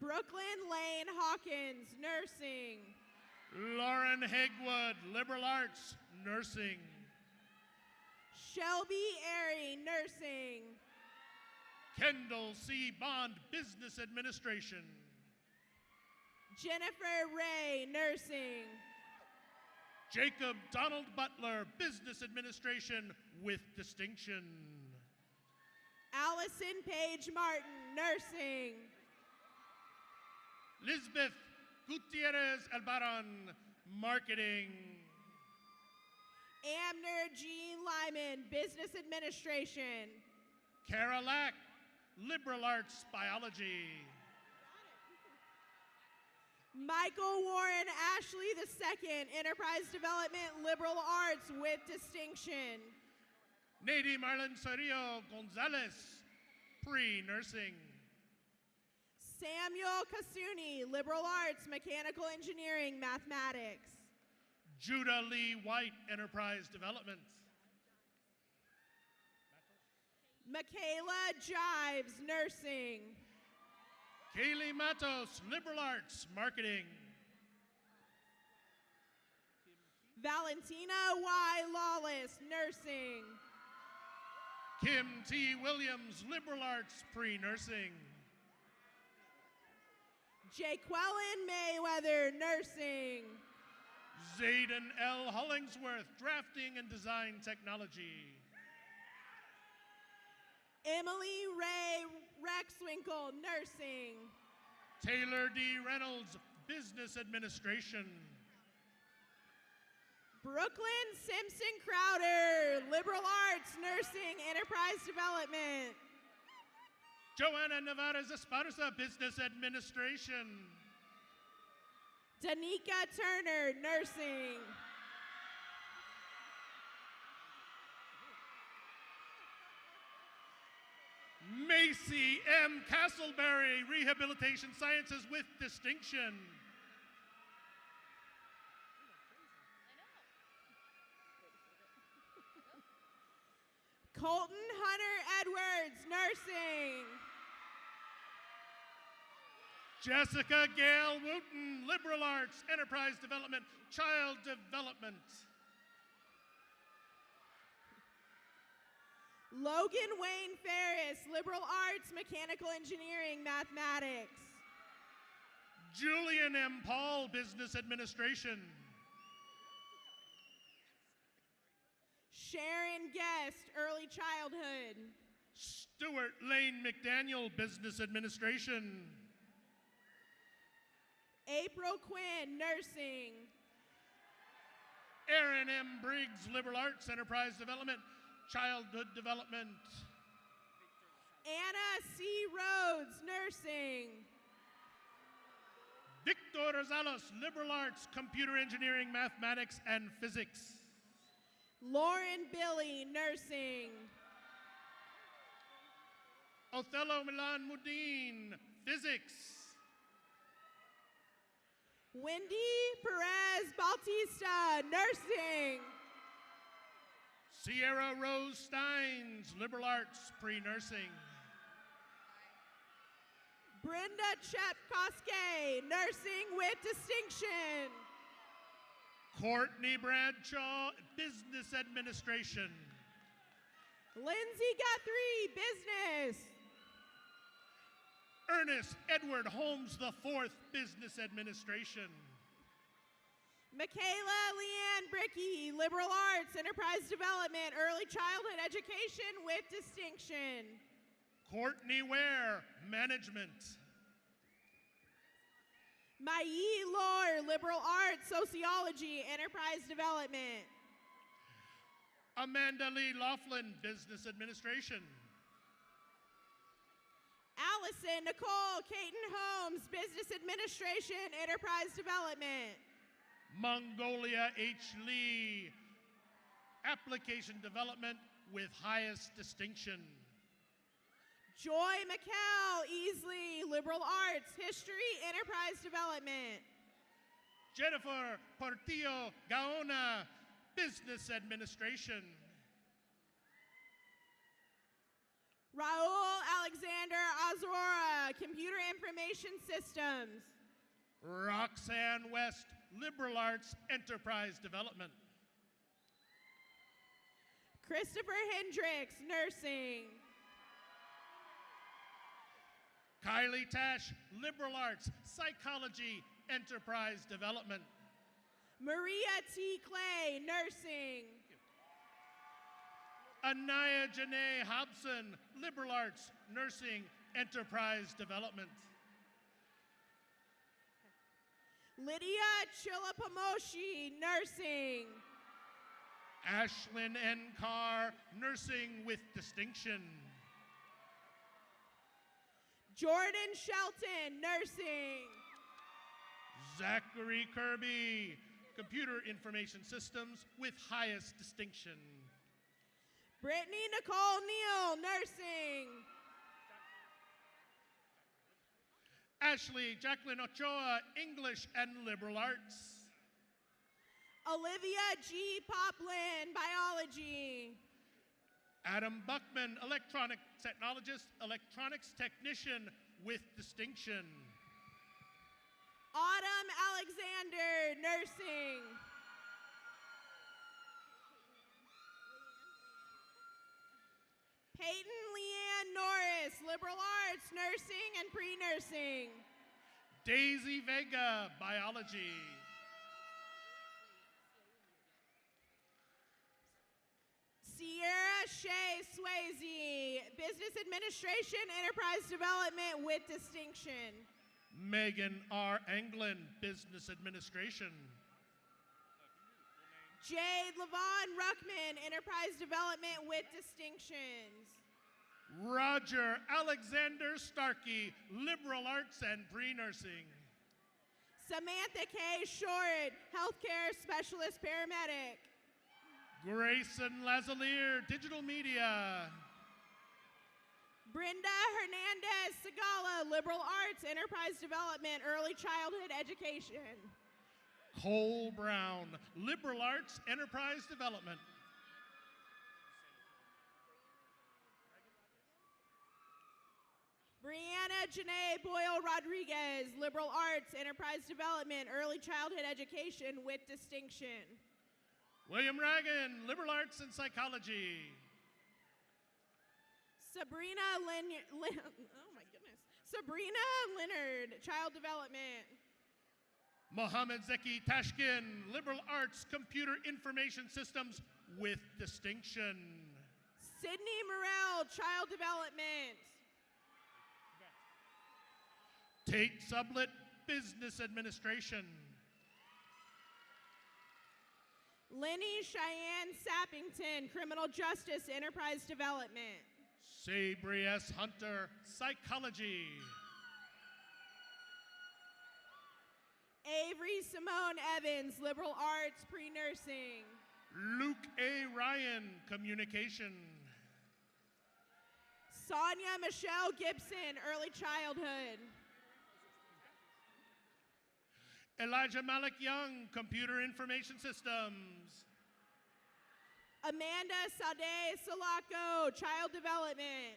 Brooklyn Lane Hawkins, Nursing. Lauren Hegwood, Liberal Arts, Nursing. Shelby Airy, Nursing. Kendall C. Bond, Business Administration. Jennifer Ray, Nursing. Jacob Donald Butler, Business Administration with Distinction. Allison Page Martin, Nursing. Lisbeth Gutierrez Albaron, Marketing. Amner Jean Lyman, Business Administration. Kara Lack, Liberal Arts, Biology. Michael Warren Ashley II, Enterprise Development, Liberal Arts with Distinction. Nadie Marlon Sorillo Gonzalez, Pre-Nursing. Samuel Kasuni, Liberal Arts, Mechanical Engineering, Mathematics. Judah Lee White, Enterprise Development. Michaela Jives, Nursing. Kaylee Matos, Liberal Arts, Marketing. Valentina Y. Lawless, Nursing. Kim T. Williams, Liberal Arts, Pre-Nursing. Jaqueline Mayweather, Nursing. Zayden L. Hollingsworth, Drafting and Design Technology. Emily Ray Rexwinkle, Nursing. Taylor D. Reynolds, Business Administration. Brooklyn Simpson Crowder, Liberal Arts, Nursing, Enterprise Development. Joanna Navarez Esparza, Business Administration. Danica Turner, Nursing. Macy M. Castleberry, Rehabilitation Sciences with Distinction. Colton Hunter Edwards, Nursing. Jessica Gail Wooten, Liberal Arts, Enterprise Development, Child Development. Logan Wayne Ferris, Liberal Arts, Mechanical Engineering, Mathematics. Julian M. Paul, Business Administration. Sharon Guest, Early Childhood. Stuart Lane McDaniel, Business Administration. April Quinn, nursing. Aaron M. Briggs, liberal arts, enterprise development, childhood development. Anna C. Rhodes, nursing. Victor Rosales, liberal arts, computer engineering, mathematics, and physics. Lauren Billy, nursing. Othello Milan Mudin, physics. Wendy Perez Bautista, nursing. Sierra Rose Steins, liberal arts, pre-nursing. Brenda Chetkoske, nursing with distinction. Courtney Bradshaw, business administration. Lindsay Guthrie, business. Ernest Edward Holmes IV, business administration. Michaela Leanne Bricky, liberal arts, enterprise development, early childhood education with distinction. Courtney Ware, management. Mai Lor, liberal arts, sociology, enterprise development. Amanda Lee Laughlin, business administration. Allison Nicole Caton Holmes, business administration, enterprise development. Mongolia H. Lee, application development with highest distinction. Joy McKell Easley, liberal arts, history, enterprise development. Jennifer Portillo Gaona, business administration. Raul Alexander Azora, computer information systems. Roxanne West, liberal arts, enterprise development. Christopher Hendricks, nursing. Kylie Tash, liberal arts, psychology, enterprise development. Maria T. Clay, nursing. Anaya Janae Hobson, liberal arts, nursing, enterprise development. Lydia Chilapamoshi, nursing. Ashlyn N. Carr, nursing with distinction. Jordan Shelton, nursing. Zachary Kirby, computer information systems with highest distinction. Brittany Nicole Neal, nursing. Ashley Jacqueline Ochoa, English and liberal arts. Olivia G. Poplin, biology. Adam Buckman, electronic technologist, electronics technician with distinction. Autumn Alexander, nursing. Peyton Leanne Norris, liberal arts, nursing and pre-nursing. Daisy Vega, biology. Sierra Shea Swayze, business administration, enterprise development with distinction. Megan R. Anglin, business administration. Jade Levon Ruckman, enterprise development with distinctions. Roger Alexander Starkey, liberal arts and pre-nursing. Samantha K. Short, healthcare specialist paramedic. Grayson Lazalier, digital media. Brenda Hernandez Segala, liberal arts, enterprise development, early childhood education. Cole Brown, liberal arts, enterprise development. Brianna Janae Boyle Rodriguez, liberal arts, enterprise development, early childhood education with distinction. William Ragan, liberal arts and psychology. Sabrina oh my goodness. Sabrina Leonard, child development. Mohammed Zeki Tashkin, liberal arts, computer information systems with distinction. Sydney Morrell, child development. Tate Sublett, Business Administration. Lenny Cheyenne Sappington, Criminal Justice Enterprise Development. Sabri S. Hunter, Psychology. Avery Simone Evans, Liberal Arts Pre-Nursing. Luke A. Ryan, Communication. Sonia Michelle Gibson, Early Childhood. Elijah Malik Young, Computer Information Systems. Amanda Sade Salako, Child Development.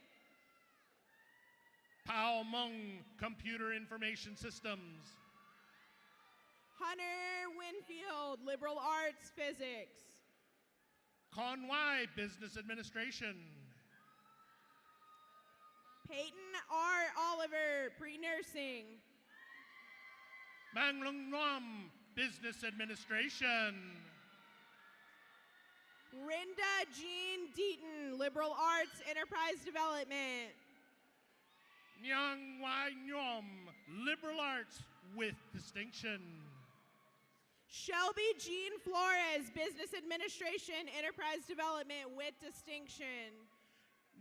Pao Mung, Computer Information Systems. Hunter Winfield, Liberal Arts Physics. Conway, Business Administration. Peyton R. Oliver, Pre-Nursing. Manglung Nuam, Business Administration. Rinda Jean Deaton, Liberal Arts Enterprise Development. Nyang Wai Nyom, Liberal Arts with Distinction. Shelby Jean Flores, Business Administration Enterprise Development with Distinction.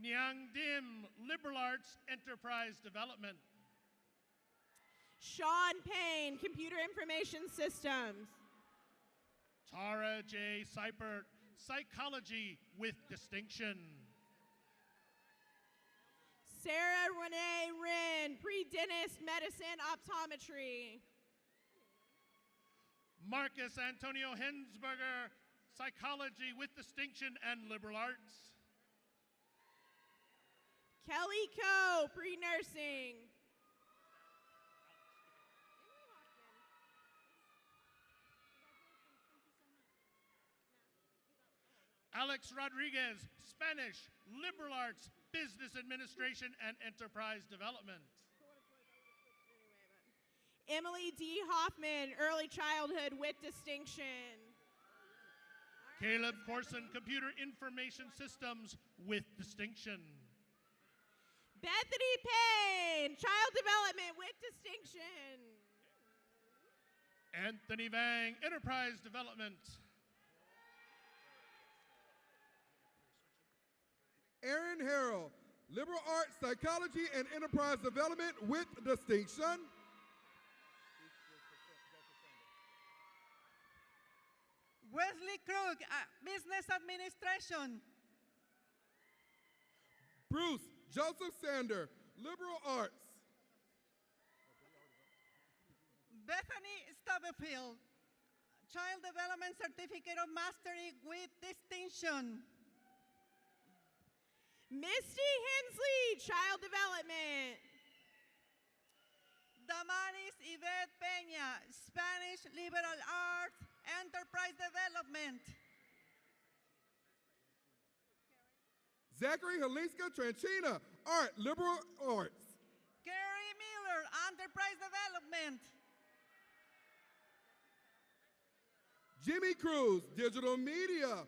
Nyang Dim, Liberal Arts Enterprise Development. Sean Payne, Computer Information Systems. Tara J. Seipert, Psychology with Distinction. Sarah Renee Wren, Pre-Dentist Medicine Optometry. Marcus Antonio Hensberger, Psychology with Distinction and Liberal Arts. Kelly Coe, Pre-Nursing. Alex Rodriguez, Spanish, Liberal Arts, Business Administration and Enterprise Development. Emily D. Hoffman, Early Childhood with Distinction. Caleb Corson, Computer Information Systems with Distinction. Bethany Payne, Child Development with Distinction. Anthony Vang, Enterprise Development. Aaron Harrell, Liberal Arts, Psychology, and Enterprise Development with Distinction. Wesley Krug, Business Administration. Bruce Joseph Sander, Liberal Arts. Bethany Stubblefield, Child Development Certificate of Mastery with Distinction. Misty Hensley, Child Development. Damaris Yvette Peña, Spanish Liberal Arts, Enterprise Development. Zachary Haliska Tranchina, Art, Liberal Arts. Gary Miller, Enterprise Development. Jimmy Cruz, Digital Media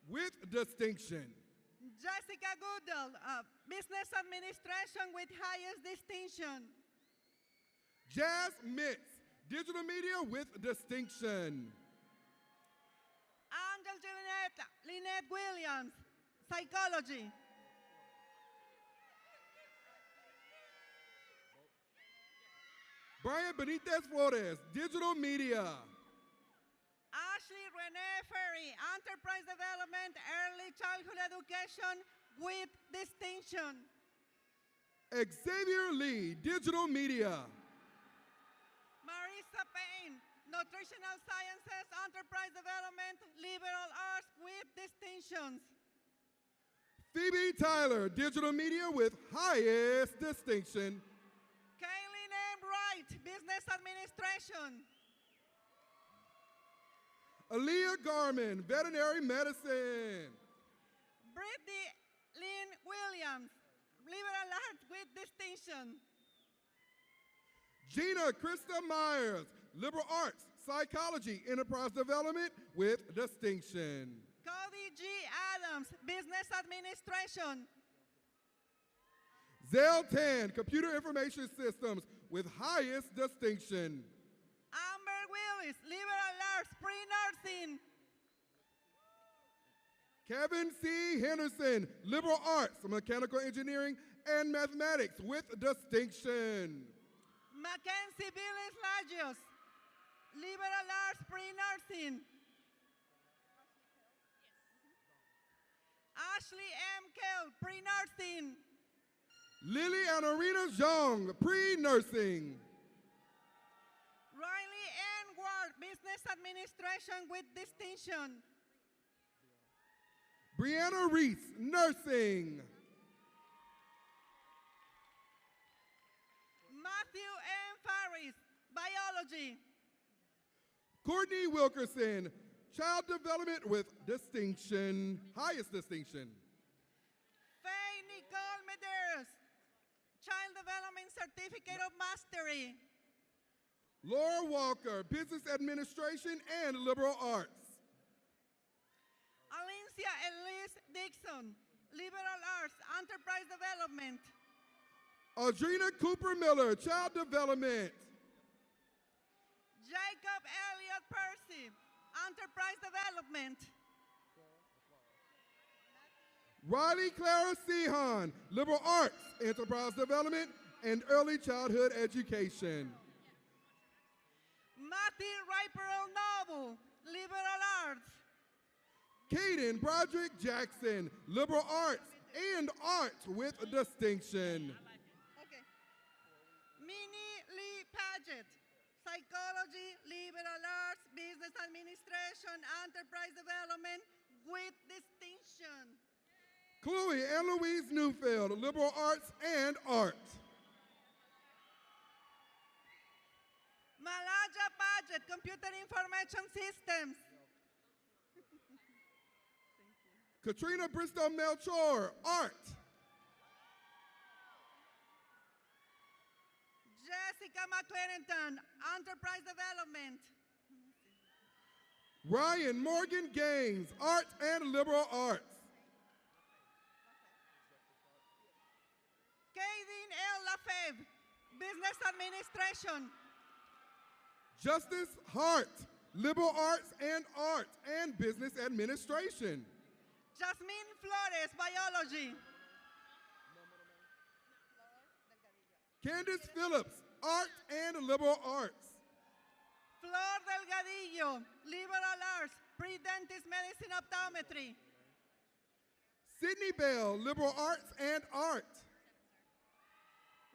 with Distinction. Jessica Goodall, Business Administration with highest distinction. Jazz Mitz, Digital Media with Distinction. Angel Lynette Williams, Psychology. Brian Benitez Flores, Digital Media. Ashley Renee Ferry, Enterprise Development, Early Childhood Education with Distinction. Xavier Lee, Digital Media. Marisa Payne, Nutritional Sciences, Enterprise Development, Liberal Arts with distinctions. Phoebe Tyler, Digital Media with highest distinction. Kaylin M. Wright, Business Administration. Aaliyah Garman, Veterinary Medicine. Brittany Lynn Williams, Liberal Arts with distinction. Gina Krista Myers, Liberal Arts, Psychology, Enterprise Development with distinction. Cody G. Adams, Business Administration. Zeltan, Computer Information Systems with highest distinction. Amber Willis, liberal arts, pre-nursing. Kevin C. Henderson, liberal arts, mechanical engineering and mathematics with distinction. Mackenzie Billis Lajos, liberal arts, pre-nursing. Ashley M. Kell, pre-nursing. Lily Anarina Zhang, pre-nursing. Riley N. Ward, business administration with distinction. Brianna Reese, nursing. Matthew M. Farris, biology. Courtney Wilkerson, child development with distinction, highest distinction. Faye Nicole Medeiros, child development certificate of mastery. Laura Walker, business administration and liberal arts. Alicia Elise Dixon, liberal arts, enterprise development. Audrina Cooper Miller, child development. Jacob Elliott Percy, enterprise development. Riley Clara Sehan, liberal arts, enterprise development, and early childhood education. Matthew Riperl Noble, liberal arts. Caden Broderick Jackson, liberal arts and arts with distinction. Okay. Minnie Lee Paget, psychology, liberal arts, business administration, enterprise development with distinction. Chloe and Louise Newfield, liberal arts and art. Malaja Paget, computer information systems. Katrina Bristow Melchor, art. Jessica McClernand, enterprise development. Ryan Morgan Gaines, art and liberal arts. Kaydin L. Lafave, business administration. Justice Hart, liberal arts and business administration. Jasmine Flores, biology. Candace Phillips, art and liberal arts. Flor Delgadillo, liberal arts, pre-dentist medicine optometry. Sydney Bell, liberal arts and art.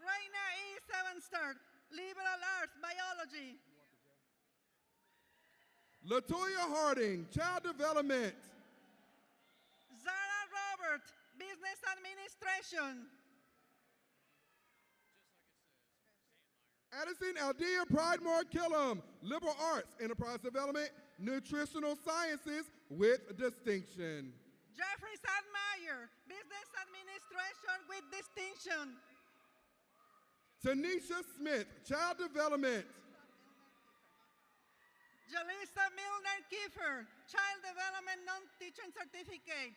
Raina E. Sevenster, liberal arts, biology. Latoya Harding, child development. Zara Robert, business administration. Addison Aldea Pridemore Killam, liberal arts, enterprise development, nutritional sciences with distinction. Jeffrey Sadmeyer, business administration with distinction. Tanisha Smith, child development. Jalisa Milner Kiefer, child development non-teaching certificate.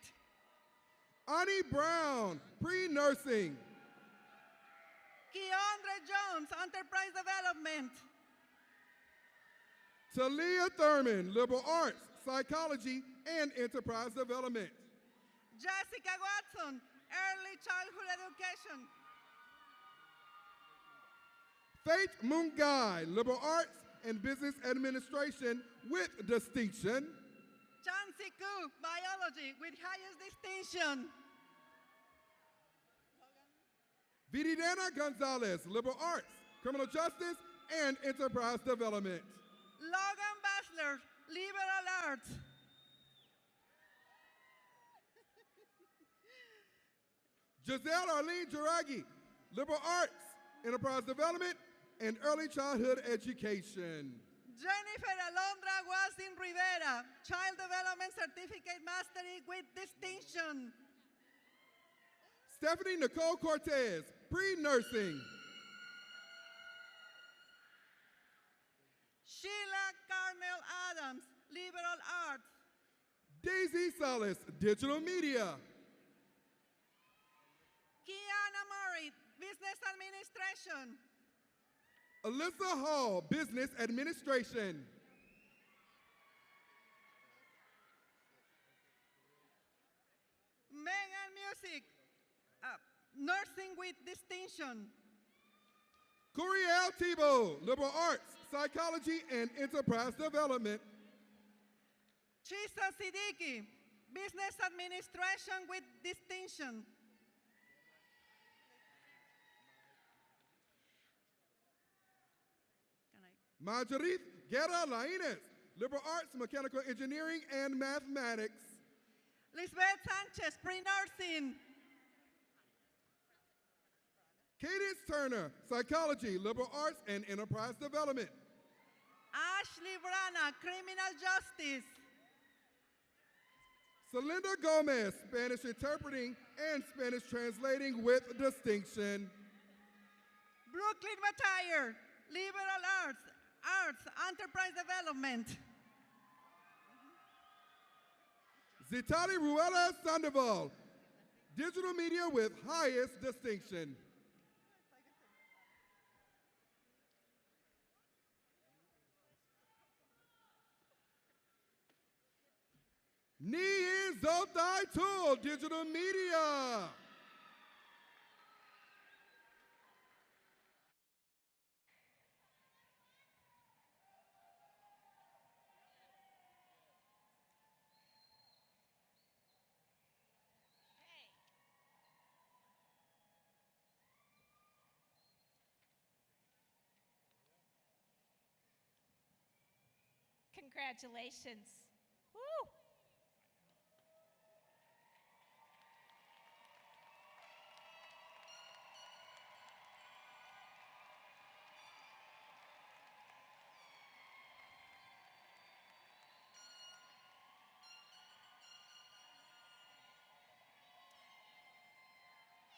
Ani Brown, pre-nursing. Keandre Jones, enterprise development. Talia Thurman, liberal arts, psychology, and enterprise development. Jessica Watson, early childhood education. Faith Mungai, liberal arts and business administration with distinction. Chancey Ku, biology with highest distinction. Viridana Gonzalez, liberal arts, criminal justice, and enterprise development. Logan Basler, liberal arts. Giselle Arlene Jiragi, liberal arts, enterprise development, and early childhood education. Jennifer Alondra Wasin Rivera, child development certificate mastery with distinction. Stephanie Nicole Cortez, pre-nursing. Sheila Carnell Adams, liberal arts. Daisy Salas, digital media. Kiana Murray, Administration. Alyssa Hall, Business Administration. Megan Music, Nursing with Distinction. Curiel Tebow, Liberal Arts, Psychology and Enterprise Development. Chisa Siddiqui, Business Administration with Distinction. Marjorie Guerra Lainez, Liberal Arts, Mechanical Engineering and Mathematics. Lisbeth Sanchez, Pre-Nursing. Cadence Turner, Psychology, Liberal Arts and Enterprise Development. Ashley Brana, Criminal Justice. Celinda Gomez, Spanish Interpreting and Spanish Translating with Distinction. Brooklyn Matire, Liberal Arts, Enterprise Development. Zitali Ruela Sandoval, Digital Media with Highest Distinction. Nii Zotai Tool, Digital Media. Congratulations. Woo!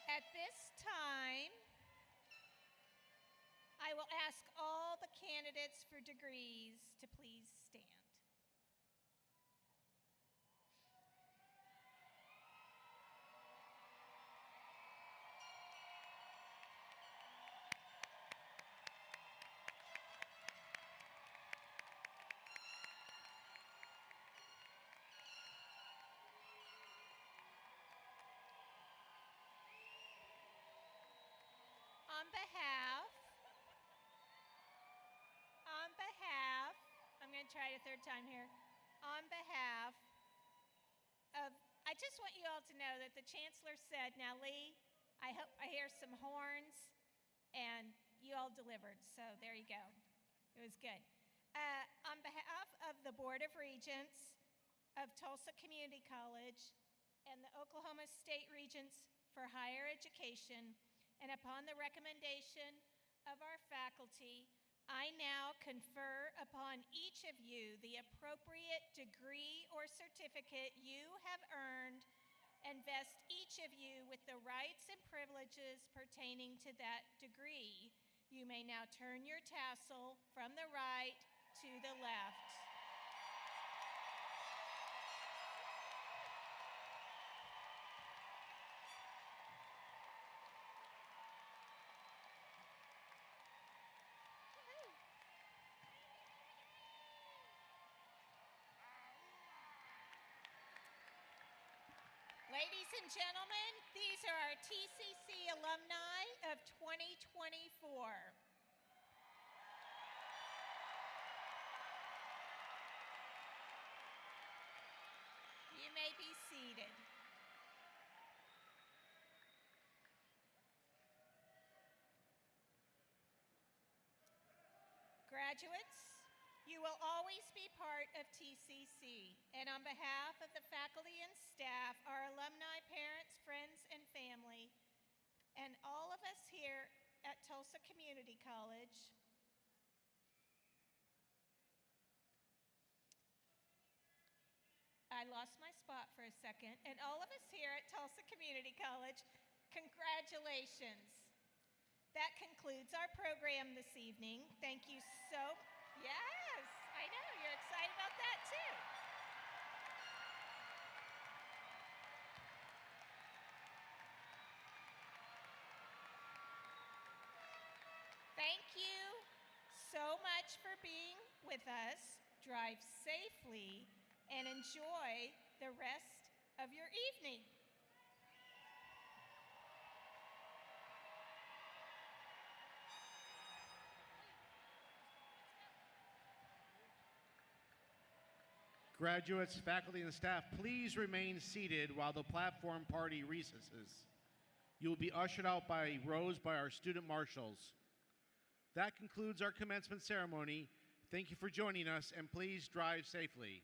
At this time, I will ask all the candidates for degrees to please stand. I'm going to try it a third time here. On behalf of, I just want you all to know that the Chancellor said, now Lee, I hope I hear some horns, and you all delivered, so there you go. It was good. On behalf of the Board of Regents of Tulsa Community College and the Oklahoma State Regents for Higher Education, and upon the recommendation of our faculty, I now confer upon each of you the appropriate degree or certificate you have earned and vest each of you with the rights and privileges pertaining to that degree. You may now turn your tassel from the right to the left. Ladies and gentlemen, these are our TCC alumni of 2024. You may be seated. Graduates, you will always be part of TCC, and on behalf of the faculty and staff, our alumni, parents, friends, and family, and all of us here at Tulsa Community College, I lost my spot for a second, and all of us here at Tulsa Community College, congratulations. That concludes our program this evening. Thank you so much. Yes, I know, you're excited about that too. much for being with us. Drive safely and enjoy the rest of your evening. Graduates, faculty, and staff, please remain seated while the platform party recesses. You will be ushered out by rows by our student marshals. That concludes our commencement ceremony. Thank you for joining us, and please drive safely.